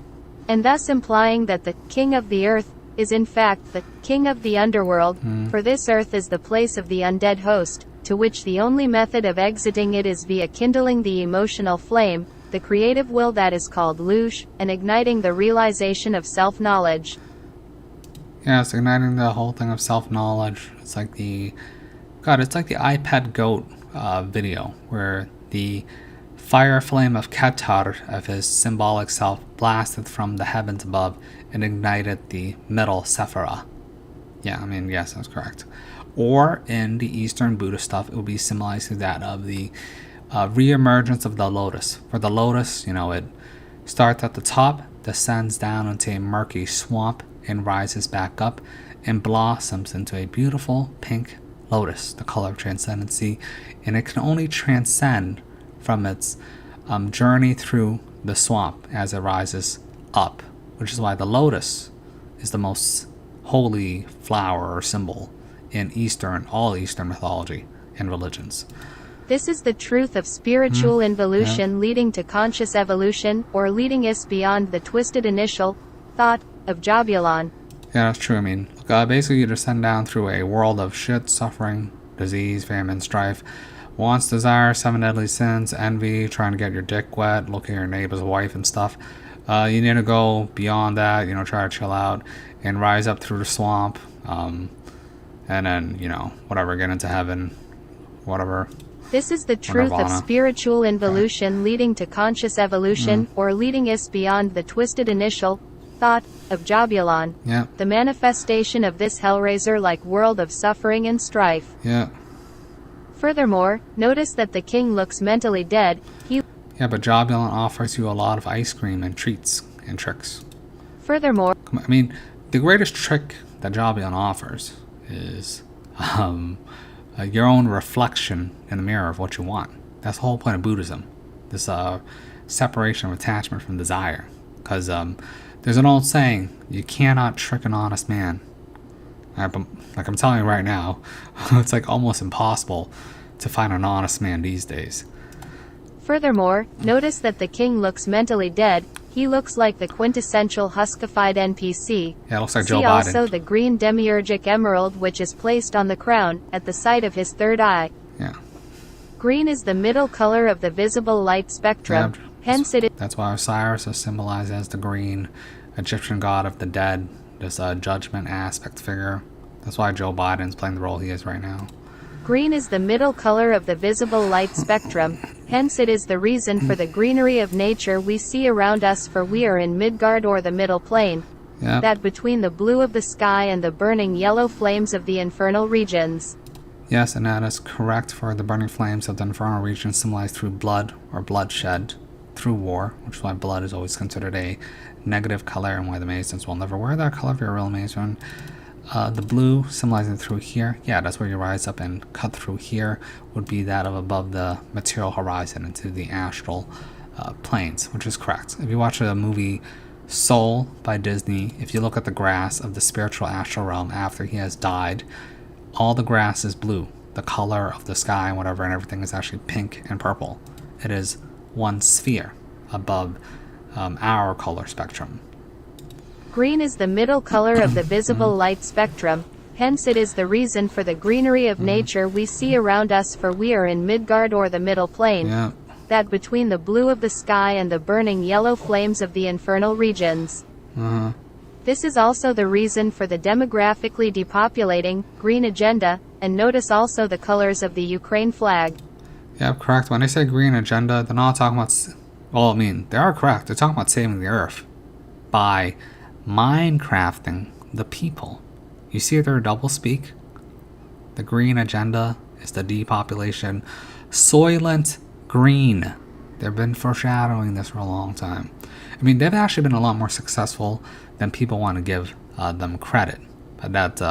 And thus implying that the king of the earth is in fact the king of the underworld, for this earth is the place of the undead host, to which the only method of exiting it is via kindling the emotional flame, the creative will that is called Lush, and igniting the realization of self-knowledge. Yes, igniting the whole thing of self-knowledge. It's like the iPad goat video, where the fire flame of Ketar, of his symbolic self, blasted from the heavens above and ignited the middle Sephira. Yeah, yes, that's correct. Or in the Eastern Buddhist stuff, it would be symbolized to that of the re-emergence of the lotus. For the lotus, it starts at the top, descends down into a murky swamp, and rises back up and blossoms into a beautiful pink lotus, the color of transcendency. And it can only transcend from its journey through the swamp as it rises up, which is why the lotus is the most holy flower or symbol in all Eastern mythology and religions. This is the truth of spiritual involution leading to conscious evolution, or leading us beyond the twisted initial thought of Jahbulon. Yeah, that's true. Basically you descend down through a world of shit, suffering, disease, famine, strife, wants, desire, 7 deadly sins, envy, trying to get your dick wet, look at your neighbor's wife and stuff. You need to go beyond that, try to chill out and rise up through the swamp, and then, whatever, get into heaven, whatever. This is the truth of spiritual involution leading to conscious evolution, or leading us beyond the twisted initial thought of Jahbulon. Yeah. The manifestation of this Hellraiser-like world of suffering and strife. Yeah. Furthermore, notice that the king looks mentally dead. Yeah, but Jahbulon offers you a lot of ice cream and treats and tricks. Furthermore, the greatest trick that Jahbulon offers is your own reflection in the mirror of what you want. That's the whole point of Buddhism. This separation of attachment from desire. Because there's an old saying, you cannot trick an honest man. Like I'm telling you right now, it's like almost impossible to find an honest man these days. Furthermore, notice that the king looks mentally dead. He looks like the quintessential huskified NPC. Yeah, it looks like See Joe Biden. also the green demiurgic emerald which is placed on the crown, at the site of his third eye. Yeah. Green is the middle color of the visible light spectrum, hence it is... That's why Osiris is symbolized as the green Egyptian god of the dead, this judgment aspect figure. That's why Joe Biden's playing the role he is right now. Green is the middle color of the visible light spectrum, hence it is the reason for the greenery of nature we see around us, for we are in Midgard or the middle plane. Yep. That between the blue of the sky and the burning yellow flames of the infernal regions. Yes, and that is correct, for the burning flames of the infernal region symbolized through blood or bloodshed, through war, which is why blood is always considered a negative color and why the Masons will never wear that color if you're a real Mason. The blue symbolizing through here, yeah, that's where you rise up and cut through here, would be that of above the material horizon into the astral planes, which is correct. If you watch the movie Soul by Disney, if you look at the grass of the spiritual astral realm after he has died, all the grass is blue. The color of the sky and whatever and everything is actually pink and purple. It is one sphere above our color spectrum. Green is the middle color of the visible light spectrum, hence it is the reason for the greenery of nature we see around us, for we are in Midgard or the middle plane. Yeah. That between the blue of the sky and the burning yellow flames of the infernal regions. This is also the reason for the demographically depopulating, green agenda, and notice also the colors of the Ukraine flag. Yeah, correct. When they say green agenda, they're not talking about... Well, I mean, they are correct. They're talking about saving the earth by Minecrafting the people. You see their double speak? The green agenda is the depopulation. Soylent Green. They've been foreshadowing this for a long time. I mean, they've actually been a lot more successful than people want to give them credit. But that,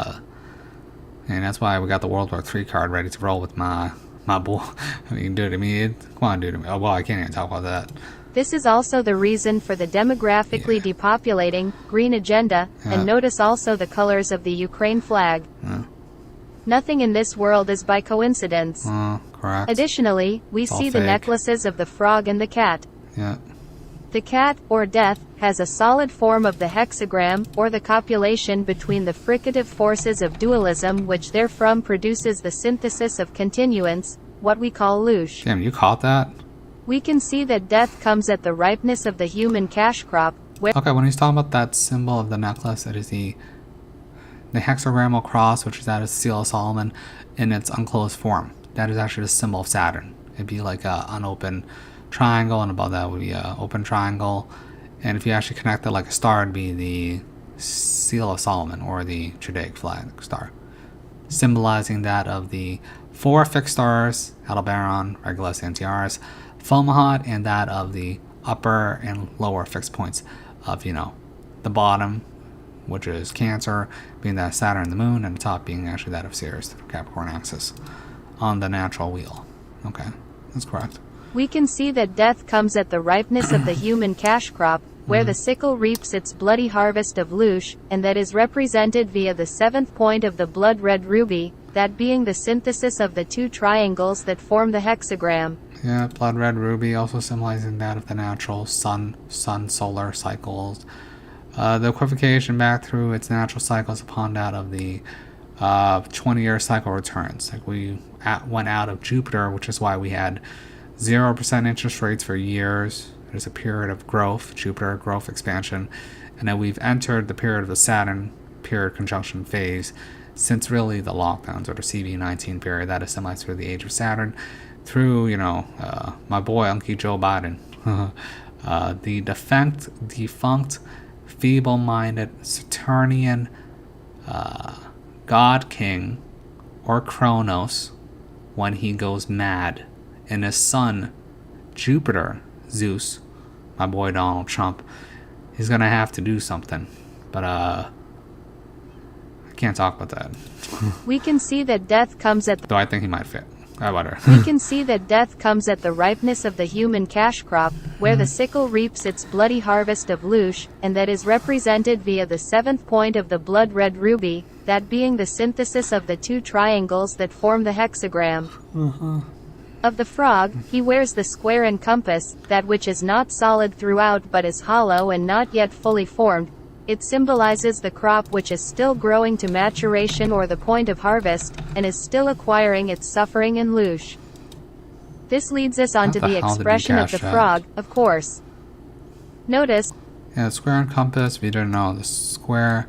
and that's why we got the World War III card ready to roll with my boy. I mean, dude, I mean, come on, dude. Oh, well, I can't even talk about that. This is also the reason for the demographically depopulating, green agenda, and notice also the colors of the Ukraine flag. Nothing in this world is by coincidence. Correct. Additionally, we see the necklaces of the frog and the cat. Yeah. The cat, or death, has a solid form of the hexagram, or the copulation between the fricative forces of dualism, which therefrom produces the synthesis of continuance, what we call loosh. Damn, you caught that? We can see that death comes at the ripeness of the human cash crop, where... Okay, when he's talking about that symbol of the necklace, it is the hexagrammal cross, which is that is the seal of Solomon in its unclosed form. That is actually the symbol of Saturn. It'd be like an unopened triangle, and above that would be an open triangle. And if you actually connect it like a star, it'd be the seal of Solomon, or the Judaic flag star, symbolizing that of the 4 fixed stars, Aldebaran, Regulus, and Tiaras, Fomalhaut, and that of the upper and lower fixed points of, the bottom, which is Cancer, being that of Saturn and the Moon, and the top being actually that of Sirius, the Capricorn axis, on the natural wheel. Okay, that's correct. We can see that death comes at the ripeness of the human cash crop, where the sickle reaps its bloody harvest of loosh, and that is represented via the 7th point of the blood-red ruby, that being the synthesis of the 2 triangles that form the hexagram. Yeah, blood red ruby, also symbolizing that of the natural sun-solar cycles. The equivocation back through its natural cycles upon that of the 20-year cycle returns. Like we went out of Jupiter, which is why we had 0% interest rates for years. There's a period of growth, Jupiter growth expansion, and then we've entered the period of the Saturn period conjunction phase since really the lockdowns, or the CV-19 period. That is symbolized through the age of Saturn, through my boy Uncle Joe Biden, the defunct, feeble-minded Saturnian god king, or Kronos, when he goes mad, and his son Jupiter, Zeus, my boy Donald Trump, he's gonna have to do something, but I can't talk about that. We can see that death comes at... Though I think he might fit. I better. We can see that death comes at the ripeness of the human cash crop, where the sickle reaps its bloody harvest of loosh, and that is represented via the 7th point of the blood-red ruby, that being the synthesis of the 2 triangles that form the hexagram. Of the frog, he wears the square and compass, that which is not solid throughout but is hollow and not yet fully formed. It symbolizes the crop which is still growing to maturation or the point of harvest, and is still acquiring its suffering and luge. This leads us on to the expression of the frog, of course. Notice. Yeah, the square and compass, we don't know. The square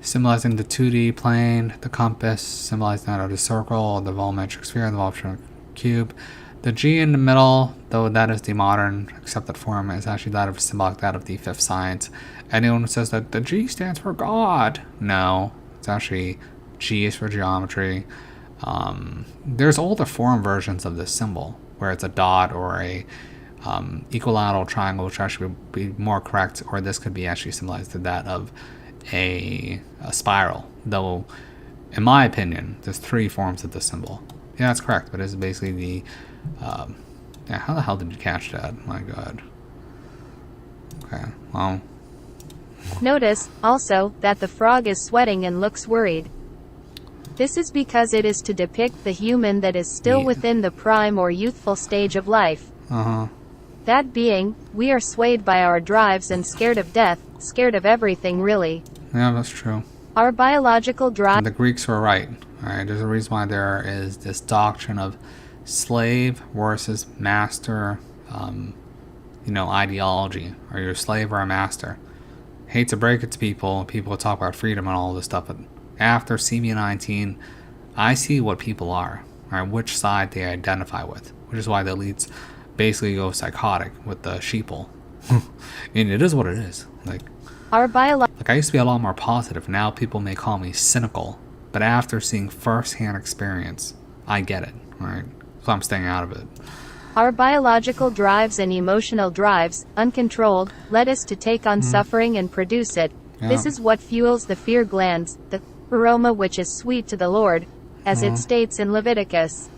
symbolizing the 2D plane, the compass symbolizing that of the circle, the volumetric sphere, the volumetric cube. The G in the middle, though that is the modern accepted form, is actually that of symbolic, that of the fifth science. Anyone who says that the G stands for God, no, it's actually G is for geometry. There's older form versions of this symbol where it's a dot or a equilateral triangle, which actually would be more correct, or this could be actually symbolized to that of a spiral, though in my opinion there's 3 forms of this symbol. Yeah, that's correct, but it's basically the yeah, how the hell did you catch that? My god. Okay, well, Notice, also, that the frog is sweating and looks worried. This is because it is to depict the human that is still within the prime or youthful stage of life. That being, we are swayed by our drives and scared of death, scared of everything really. Yeah, that's true. Our biological drive. The Greeks were right. Alright, there's a reason why there is this doctrine of slave versus master, ideology. Are you a slave or a master? Hate to break it to people. People talk about freedom and all this stuff, but after CB19, I see what people are, right? Which side they identify with, which is why the elites basically go psychotic with the sheeple. And it is what it is. Like I used to be a lot more positive. Now people may call me cynical, but after seeing first-hand experience, I get it, right? So I'm staying out of it. Our biological drives and emotional drives, uncontrolled, led us to take on suffering and produce it. Yeah. This is what fuels the fear glands, the aroma which is sweet to the Lord, as it states in Leviticus.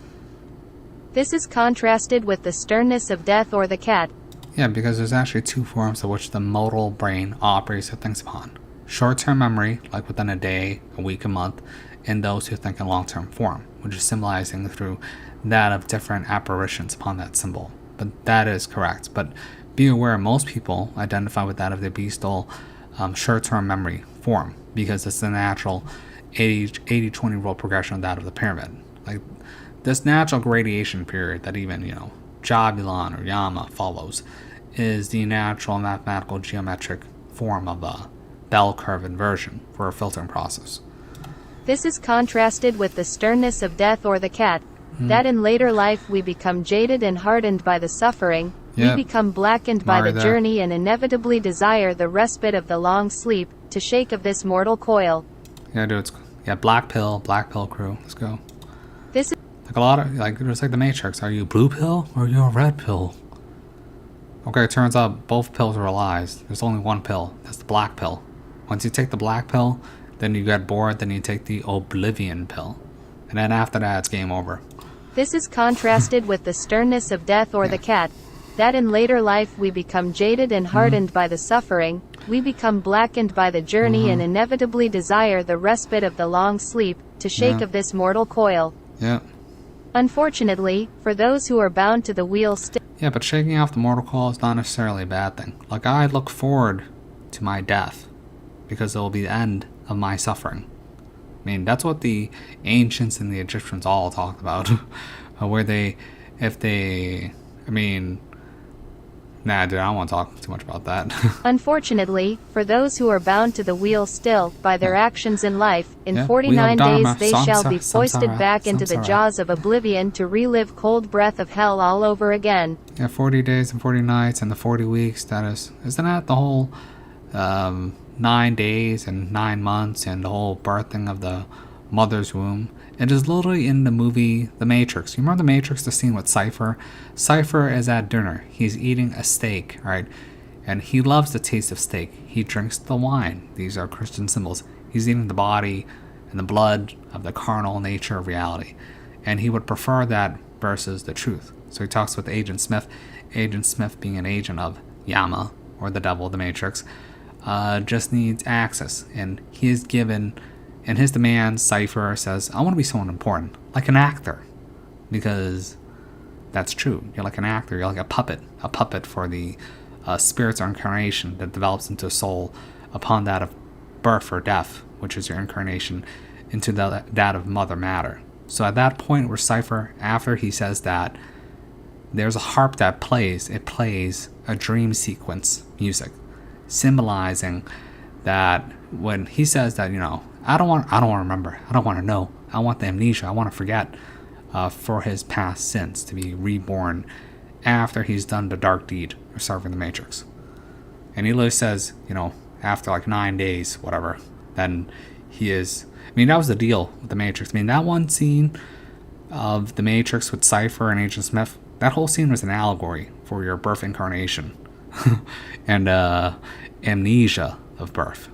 This is contrasted with the sternness of death or the cat. Yeah, because there's actually 2 forms of which the modal brain operates or thinks upon. Short-term memory, like within a day, a week, a month, and those who think in long-term form, which is symbolizing through that of different apparitions upon that symbol. But that is correct. But be aware, most people identify with that of the bestial short-term memory form, because it's the natural 80-20 rule progression of that of the pyramid. Like this natural gradation period that even, Jahbulon or Yama follows is the natural mathematical geometric form of a bell curve inversion for a filtering process. This is contrasted with the sternness of death or the cat, that in later life we become jaded and hardened by the suffering, we become blackened by the journey and inevitably desire the respite of the long sleep, to shake of this mortal coil. Yeah, dude, black pill crew, let's go. This is like a lot of, it's like the Matrix. Are you blue pill or are you a red pill? Okay, it turns out both pills are lies. There's only one pill. That's the black pill. Once you take the black pill, then you get bored, then you take the oblivion pill. And then after that, it's game over. This is contrasted with the sternness of death or the cat, that in later life we become jaded and hardened by the suffering, we become blackened by the journey and inevitably desire the respite of the long sleep, to shake of this mortal coil. Yeah. Unfortunately, for those who are bound to the wheel still. Yeah, but shaking off the mortal coil is not necessarily a bad thing. Like, I look forward to my death, because it will be the end of my suffering. I mean, that's what the ancients and the Egyptians all talked about. Nah, dude, I don't want to talk too much about that. Unfortunately, for those who are bound to the wheel still, by their actions in life, in 49 days they shall be foisted back into the jaws of oblivion to relive cold breath of hell all over again. Yeah, 40 days and 40 nights and the 40 weeks, isn't that the whole 9 days and 9 months and the whole birthing of the mother's womb? It is literally in the movie The Matrix. You remember The Matrix, the scene with Cypher? Cypher is at dinner. He's eating a steak, right? And he loves the taste of steak. He drinks the wine. These are Christian symbols. He's eating the body and the blood of the carnal nature of reality. And he would prefer that versus the truth. So he talks with Agent Smith. Agent Smith, being an agent of Yama, or the devil, the Matrix, just needs access. And he is given... In his demands, Cypher says, I want to be someone important, like an actor. Because that's true. You're like an actor. You're like a puppet for the spirits or incarnation that develops into a soul upon that of birth or death, which is your incarnation, into that of mother matter. So at that point where Cypher, after he says that, there's a harp that plays. It plays a dream sequence music, symbolizing that when he says that, I don't want to remember. I don't want to know. I want the amnesia. I want to forget for his past sins, to be reborn after he's done the dark deed of serving the Matrix. And he literally says, after like 9 days, whatever, then he is. That was the deal with the Matrix. That one scene of the Matrix with Cypher and Agent Smith, that whole scene was an allegory for your birth incarnation and amnesia of birth.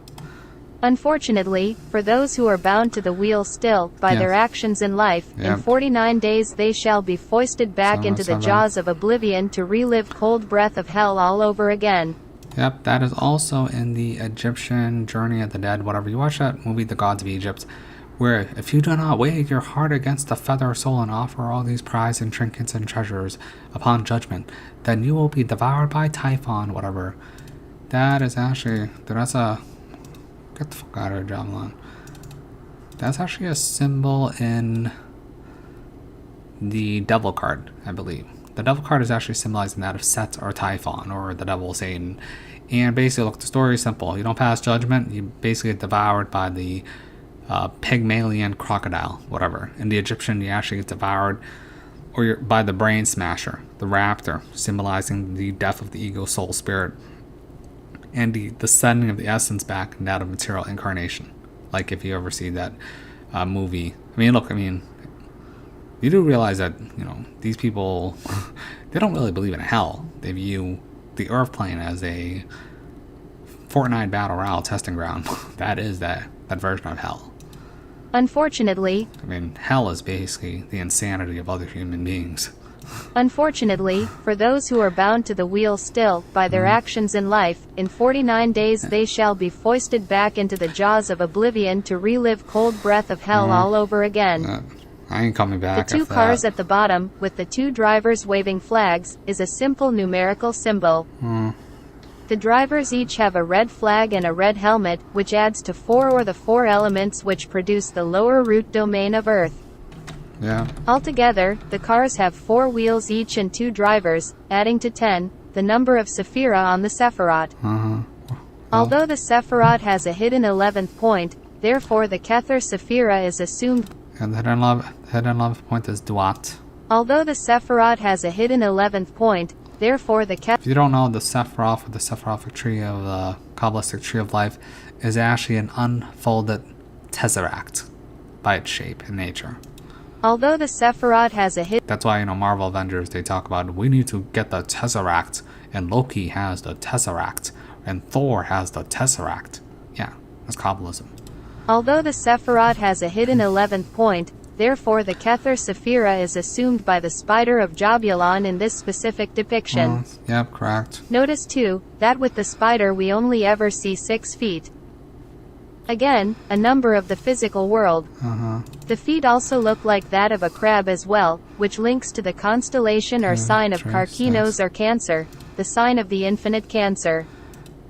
Unfortunately, for those who are bound to the wheel still by their actions in life, in 49 days they shall be foisted back into the jaws of oblivion to relive cold breath of hell all over again. Yep, that is also in the Egyptian Journey of the Dead, whatever. You watch that movie, The Gods of Egypt, where if you do not weigh your heart against the feather soul and offer all these prizes and trinkets and treasures upon judgment, then you will be devoured by Typhon, whatever. That is actually, that's a, get the fuck out of here, Jahbulon. That's actually a symbol in the devil card, I believe. The devil card is actually symbolizing that of Set or Typhon, or the devil Satan. And basically, look, the story is simple. You don't pass judgment, you basically get devoured by the Pygmalion crocodile, whatever. In the Egyptian, you actually get devoured or by the brain smasher, the raptor, symbolizing the death of the ego, soul, spirit, and the sending of the essence back in that of material incarnation. Like if you ever see that movie. You do realize that, these people, they don't really believe in hell. They view the Earth plane as a Fortnite battle royale testing ground. That is that version of hell. Unfortunately, hell is basically the insanity of other human beings. Unfortunately, for those who are bound to the wheel still by their actions in life, in 49 days they shall be foisted back into the jaws of oblivion to relive cold breath of hell all over again. I ain't coming back. The two cars at the bottom, with the two drivers waving flags, is a simple numerical symbol. The drivers each have a red flag and a red helmet, which adds to 4 or the 4 elements which produce the lower root domain of Earth. Yeah. Altogether, the cars have 4 wheels each and 2 drivers, adding to 10, the number of Sephira on the Sephiroth. Although the Sephiroth has a hidden 11th point, therefore the Kether Sephira is assumed. And the hidden 11th point is Duat. Although the Sephiroth has a hidden 11th point, therefore the If you don't know, the Sephiroth, or the Sephirothic tree of the Kabbalistic tree of life, is actually an unfolded tesseract by its shape and nature. Although the Sephiroth has a hidden... That's why, Marvel Avengers, they talk about, we need to get the tesseract, and Loki has the tesseract, and Thor has the tesseract. Yeah, that's Kabbalism. Although the Sephiroth has a hidden 11th point, therefore the Kether Sephira is assumed by the spider of Jahbulon in this specific depiction. Yep, correct. Notice too, that with the spider we only ever see 6 feet. Again, a number of the physical world. The feet also look like that of a crab as well, which links to the constellation or sign of Carcinos or Cancer, the sign of the infinite Cancer.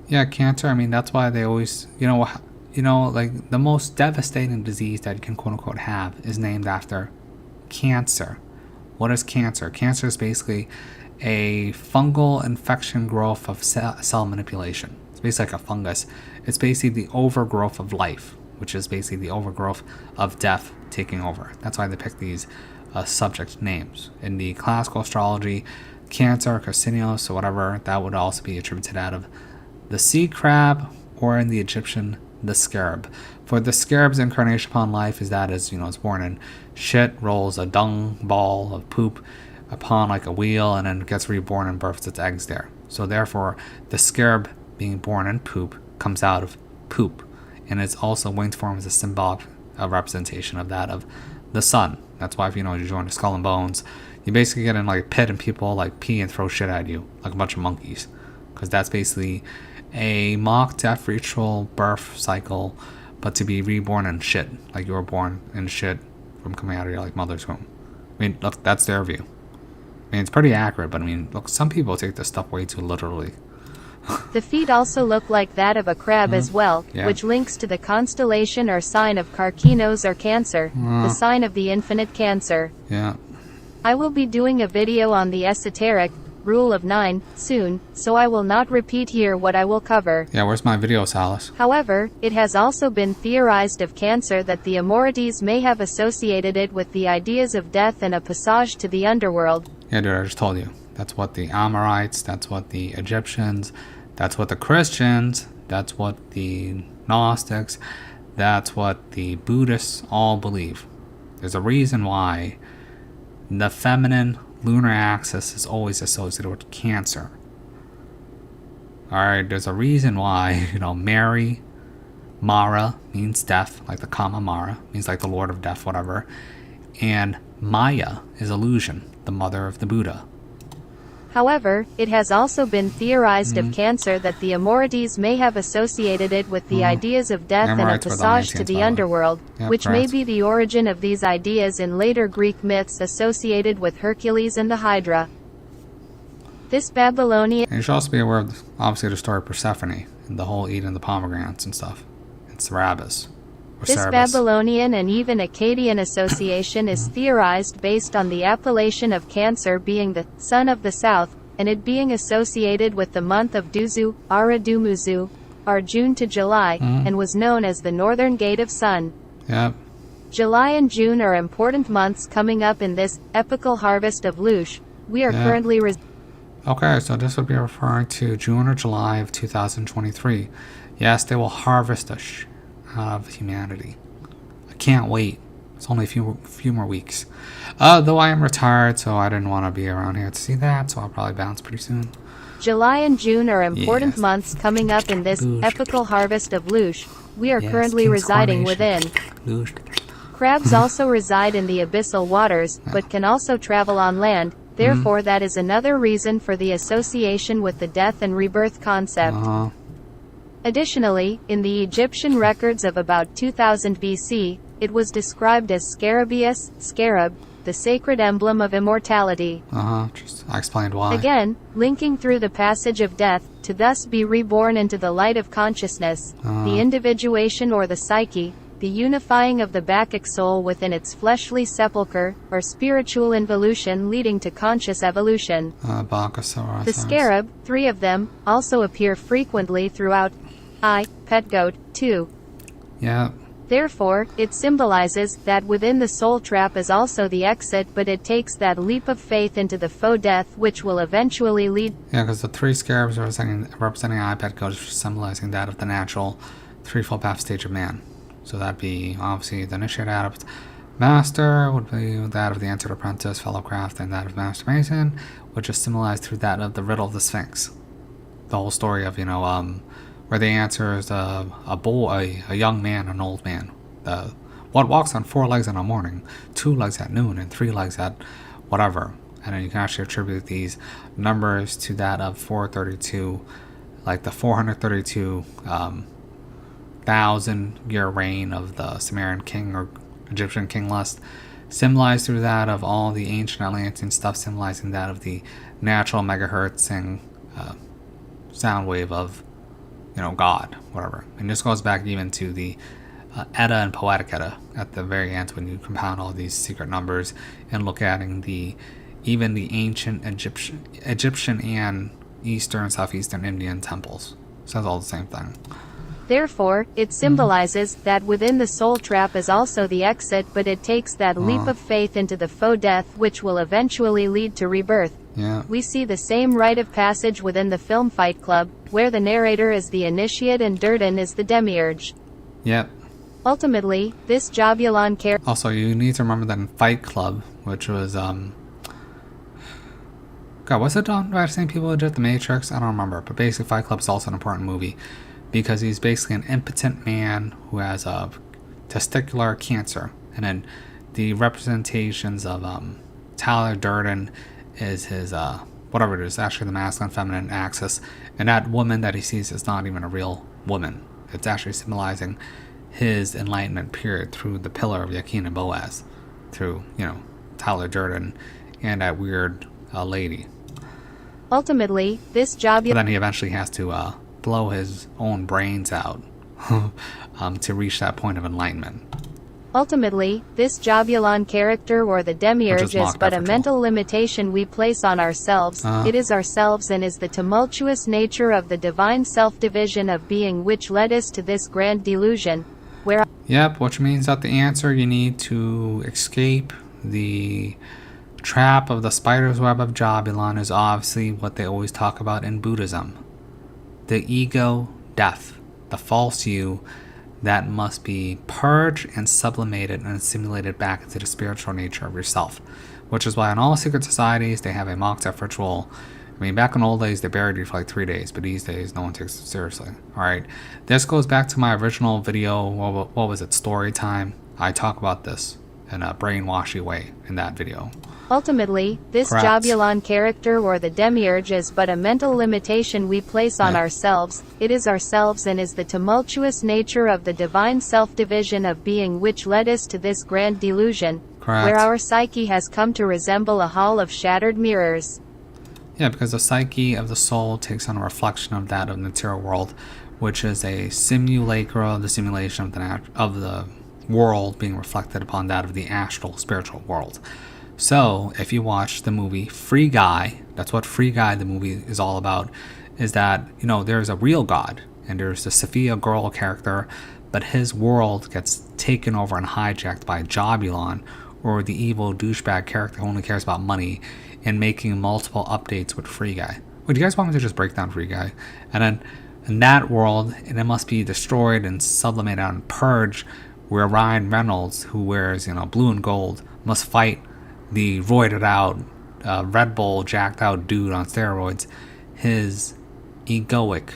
Yeah, Cancer, that's why they always, like the most devastating disease that you can quote unquote have is named after cancer. What is cancer? Cancer is basically a fungal infection growth of cell manipulation. It's basically like a fungus. It's basically the overgrowth of life, which is basically the overgrowth of death taking over. That's why they pick these subject names. In the classical astrology, Cancer, Carcinos, or whatever, that would also be attributed out of the sea crab, or in the Egyptian, the scarab. For the scarab's incarnation upon life is that it's born in shit, rolls a dung ball of poop upon like a wheel, and then gets reborn and births its eggs there. So therefore, the scarab being born in poop comes out of poop, and it's also winged form as a symbolic representation of that of the sun. That's why if you join the Skull and Bones, you basically get in like a pit and people like pee and throw shit at you like a bunch of monkeys, because that's basically a mock death ritual birth cycle, but to be reborn in shit, like you were born in shit from coming out of your like mother's womb. Look, that's their view. mean, it's pretty accurate, but I mean, look, some people take this stuff way too literally. The feet also look like that of a crab as well, Yeah. which links to the constellation or sign of Carcinos or Cancer, the sign of the infinite Cancer. Yeah. I will be doing a video on the esoteric rule of 9 soon, so I will not repeat here what I will cover. Yeah, where's my video, Salas? However, it has also been theorized of Cancer that the Amorites may have associated it with the ideas of death and a passage to the underworld. Yeah, dude, I just told you. That's what the Amorites, that's what the Egyptians, that's what the Christians, that's what the Gnostics, that's what the Buddhists all believe. There's a reason why the feminine lunar axis is always associated with Cancer. Alright, there's a reason why, Mary, Mara means death, like the Kama Mara, means like the Lord of Death, whatever. And Maya is illusion, the mother of the Buddha. However, it has also been theorized of Cancer that the Amorites may have associated it with the ideas of death and a Amorites were the passage to Atlanteans, by the the way. underworld, Yep, which may correct. be the origin of these ideas in later Greek myths associated with Hercules and the Hydra. This Babylonian And you should also be aware of, obviously, the story of Persephone and the whole eating the pomegranates and stuff. And Cerberus. Or This Cerberus. Babylonian and even Akkadian association is theorized based on the appellation of Cancer being the sun of the south, and it being associated with the month of Duzu, Ara Dumuzu, or June to July, and was known as the northern gate of sun. Yep. July and June are important months coming up in this epical harvest of Lush. We are Yeah. currently Okay, so this would be referring to June or July of 2023. Yes, they will harvest us out of humanity. I can't wait. It's only a few more weeks. Though I am retired, so I didn't want to be around here to see that, so I'll probably bounce pretty soon. July and June are important Yes. months coming up in this Lush. epical harvest of Lush. We are Yes, currently King's residing coronation. within. Lush. Crabs also reside in the abyssal waters, but can also travel on land. Therefore, that is another reason for the association with the death and rebirth concept. Additionally, in the Egyptian records of about 2000 BC, it was described as Scarabaeus, scarab, the sacred emblem of immortality. Just I explained why. Again, linking through the passage of death, to thus be reborn into the light of consciousness, the individuation or the psyche, the unifying of the Bacchic soul within its fleshly sepulchre, or spiritual involution leading to conscious evolution. Bacchosaurus. The scarab, 3 of them, also appear frequently throughout Pet Goat 2. Yeah. Therefore, it symbolizes that within the soul trap is also the exit, but it takes that leap of faith into the faux death which will eventually lead. Yeah, because the 3 scarabs representing iPad code is symbolizing that of the natural threefold path stage of man. So that'd be obviously the initiate adept. Master would be that of the entered apprentice, fellow craft, and that of Master Mason, which is symbolized through that of the riddle of the Sphinx. The whole story of, where the answer is a young man, an old man. What walks on 4 legs in the morning, 2 legs at noon, and 3 legs at whatever. And then you can actually attribute these numbers to that of 432, like the 432 1,000-year reign of the Sumerian king or Egyptian king lust, symbolized through that of all the ancient Atlantean stuff, symbolizing that of the natural megahertz and sound wave of, God, whatever. And this goes back even to the Edda and Poetic Edda at the very end when you compound all these secret numbers and look at even the ancient Egyptian and Eastern, Southeastern Indian temples. So it's all the same thing. Therefore, it symbolizes that within the soul trap is also the exit, but it takes that leap of faith into the faux death which will eventually lead to rebirth. Yeah. We see the same rite of passage within the film Fight Club, where the narrator is the initiate and Durden is the demiurge. Yep. Ultimately, this Jahbulon character. Also, you need to remember that in Fight Club, which was God, was it done by the same people who did The Matrix? I don't remember, but basically Fight Club is also an important movie because he's basically an impotent man who has a testicular cancer, and then the representations of Tyler Durden is his whatever it is, actually the masculine feminine axis, and that woman that he sees is not even a real woman. It's actually symbolizing his enlightenment period through the pillar of Yakin and Boaz, through Tyler Durden and that weird lady. Ultimately, this But Jahbulon then he eventually has to blow his own brains out to reach that point of enlightenment. Ultimately, this Jahbulon character or the demiurge is but a mental limitation we place on ourselves. It is ourselves and is the tumultuous nature of the divine self-division of being which led us to this grand delusion, where... Yep, which means that the answer you need to escape the trap of the spider's web of Jahbulon is obviously what they always talk about in Buddhism. The ego death, the false you, that must be purged and sublimated and assimilated back into the spiritual nature of yourself. Which is why in all secret societies they have a mock death ritual. I mean, back in old days they buried you for like 3 days, but these days no one takes it seriously. Alright, this goes back to my original video, what was it, story time? I talk about this in a brainwashy way in that video. Ultimately, this Jahbulon character or the demiurge is but a mental limitation we place on ourselves. It is ourselves and is the tumultuous nature of the divine self-division of being which led us to this grand delusion, where our psyche has come to resemble a hall of shattered mirrors. Yeah, because the psyche of the soul takes on a reflection of that of the material world, which is a simulacra, the simulation of the world being reflected upon that of the astral spiritual world. So, if you watch the movie Free Guy, that's what Free Guy, the movie, is all about, is that, you know, there's a real God, and there's the Sophia girl character, but his world gets taken over and hijacked by Jahbulon, or the evil douchebag character who only cares about money, and making multiple updates with Free Guy. Wait, do you guys want me to just break down Free Guy? And then, in that world, and it must be destroyed and sublimated and purged, where Ryan Reynolds, who wears, you know, blue and gold, must fight the roided out, Red Bull jacked out dude on steroids, his egoic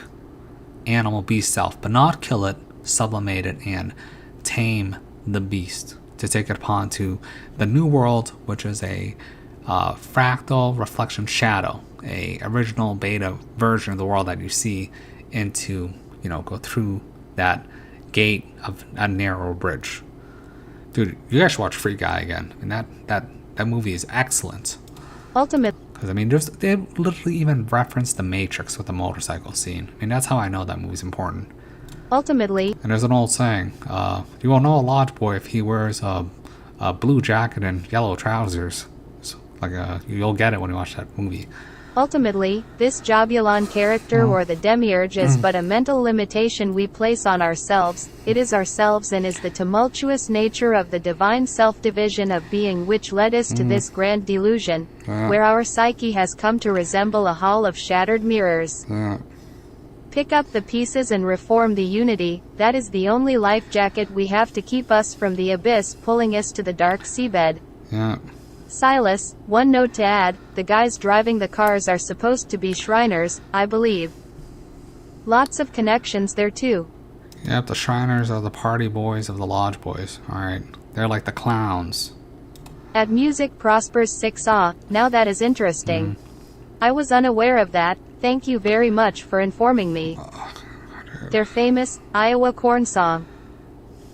animal beast self, but not kill it, sublimate it, and tame the beast to take it upon to the new world, which is a fractal reflection shadow, a original beta version of the world that you see into, you know, go through that gate of a narrow bridge. Dude, you guys should watch Free Guy again. I mean, that movie is excellent. Because, I mean, they literally even reference the Matrix with the motorcycle scene. I mean, that's how I know that movie's important. Ultimately. And there's an old saying, you will know a lodge boy if he wears a blue jacket and yellow trousers. So, like, you'll get it when you watch that movie. Ultimately, this Jahbulon character or the demiurge is but a mental limitation we place on ourselves. It is ourselves and is the tumultuous nature of the divine self-division of being which led us to this grand delusion, where our psyche has come to resemble a hall of shattered mirrors. Pick up the pieces and reform the unity. That is the only life jacket we have to keep us from the abyss pulling us to the dark seabed. Silas, one note to add, the guys driving the cars are supposed to be Shriners, I believe. Lots of connections there too. Yep, the Shriners are the party boys of the Lodge Boys. Alright, they're like the clowns. At Music Prospers 6 now that is interesting. I was unaware of that, thank you very much for informing me. Their famous, Iowa corn song.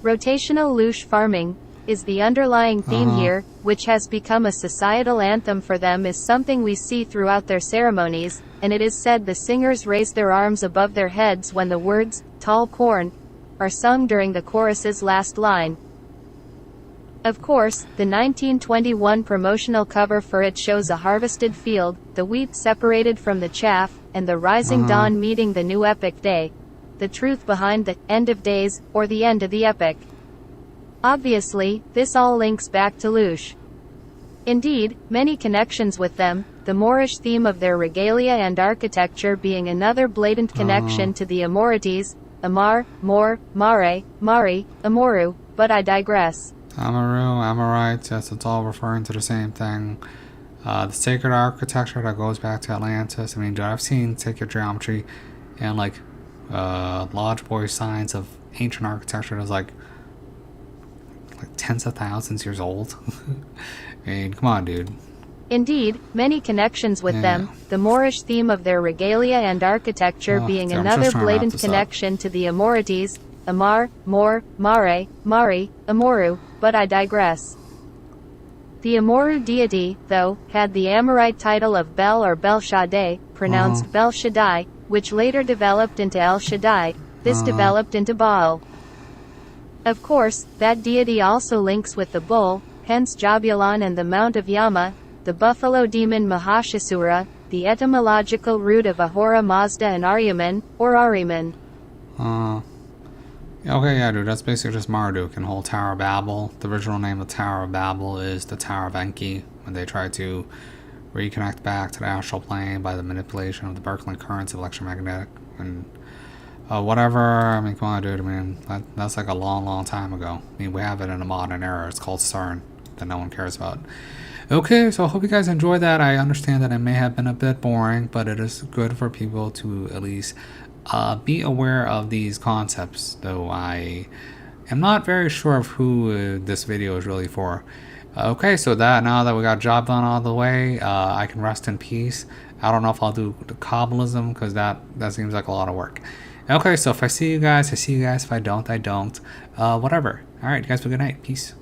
Rotational loosh farming is the underlying theme here, which has become a societal anthem for them, is something we see throughout their ceremonies, and it is said the singers raise their arms above their heads when the words, tall corn, are sung during the chorus's last line. Of course, the 1921 promotional cover for it shows a harvested field, the wheat separated from the chaff, and the rising dawn meeting the new epic day. The truth behind the end of days, or the end of the epic. Obviously, this all links back to Loosh. Indeed, many connections with them, the Moorish theme of their regalia and architecture being another blatant connection to the Amorites, Amar, Mor, Mare, Mari, Amoru, but I digress. Amaru, Amorites, yes, it's all referring to the same thing. The sacred architecture that goes back to Atlantis. I mean, dude, I've seen sacred geometry and, like, Lodge Boy signs of ancient architecture that's like tens of thousands years old. I mean, come on, dude. Indeed, many connections with them, the Moorish theme of their regalia and architecture being another blatant connection to the Amorites, Amar, Mor, Mare, Mari, Amoru, but I digress. The Amoru deity, though, had the Amorite title of Bel or Bel Shaddai, pronounced Bel Shaddai, which later developed into El Shaddai. This developed into Baal. Of course, that deity also links with the bull, hence Jahbulon, and the Mount of Yama, the buffalo demon Mahashasura, the etymological root of Ahura Mazda and Ahriman, or Ahriman. Okay, yeah, dude, that's basically just Marduk and whole Tower of Babel. The original name of Tower of Babel is the Tower of Enki, when they tried to reconnect back to the astral plane by the manipulation of the Berkeley currents of electromagnetic and whatever. I mean, come on, dude. I mean, that's like a long, long time ago. I mean, we have it in a modern era. It's called CERN, that no one cares about. Okay, so I hope you guys enjoyed that. I understand that it may have been a bit boring, but it is good for people to at least be aware of these concepts, though I am not very sure of who this video is really for. Okay, so now that we got Jahbulon out of the way, I can rest in peace. I don't know if I'll do the Kabbalism, because that seems like a lot of work. Okay, so if I see you guys, I see you guys. If I don't, I don't. Whatever. Alright, you guys have a good night. Peace.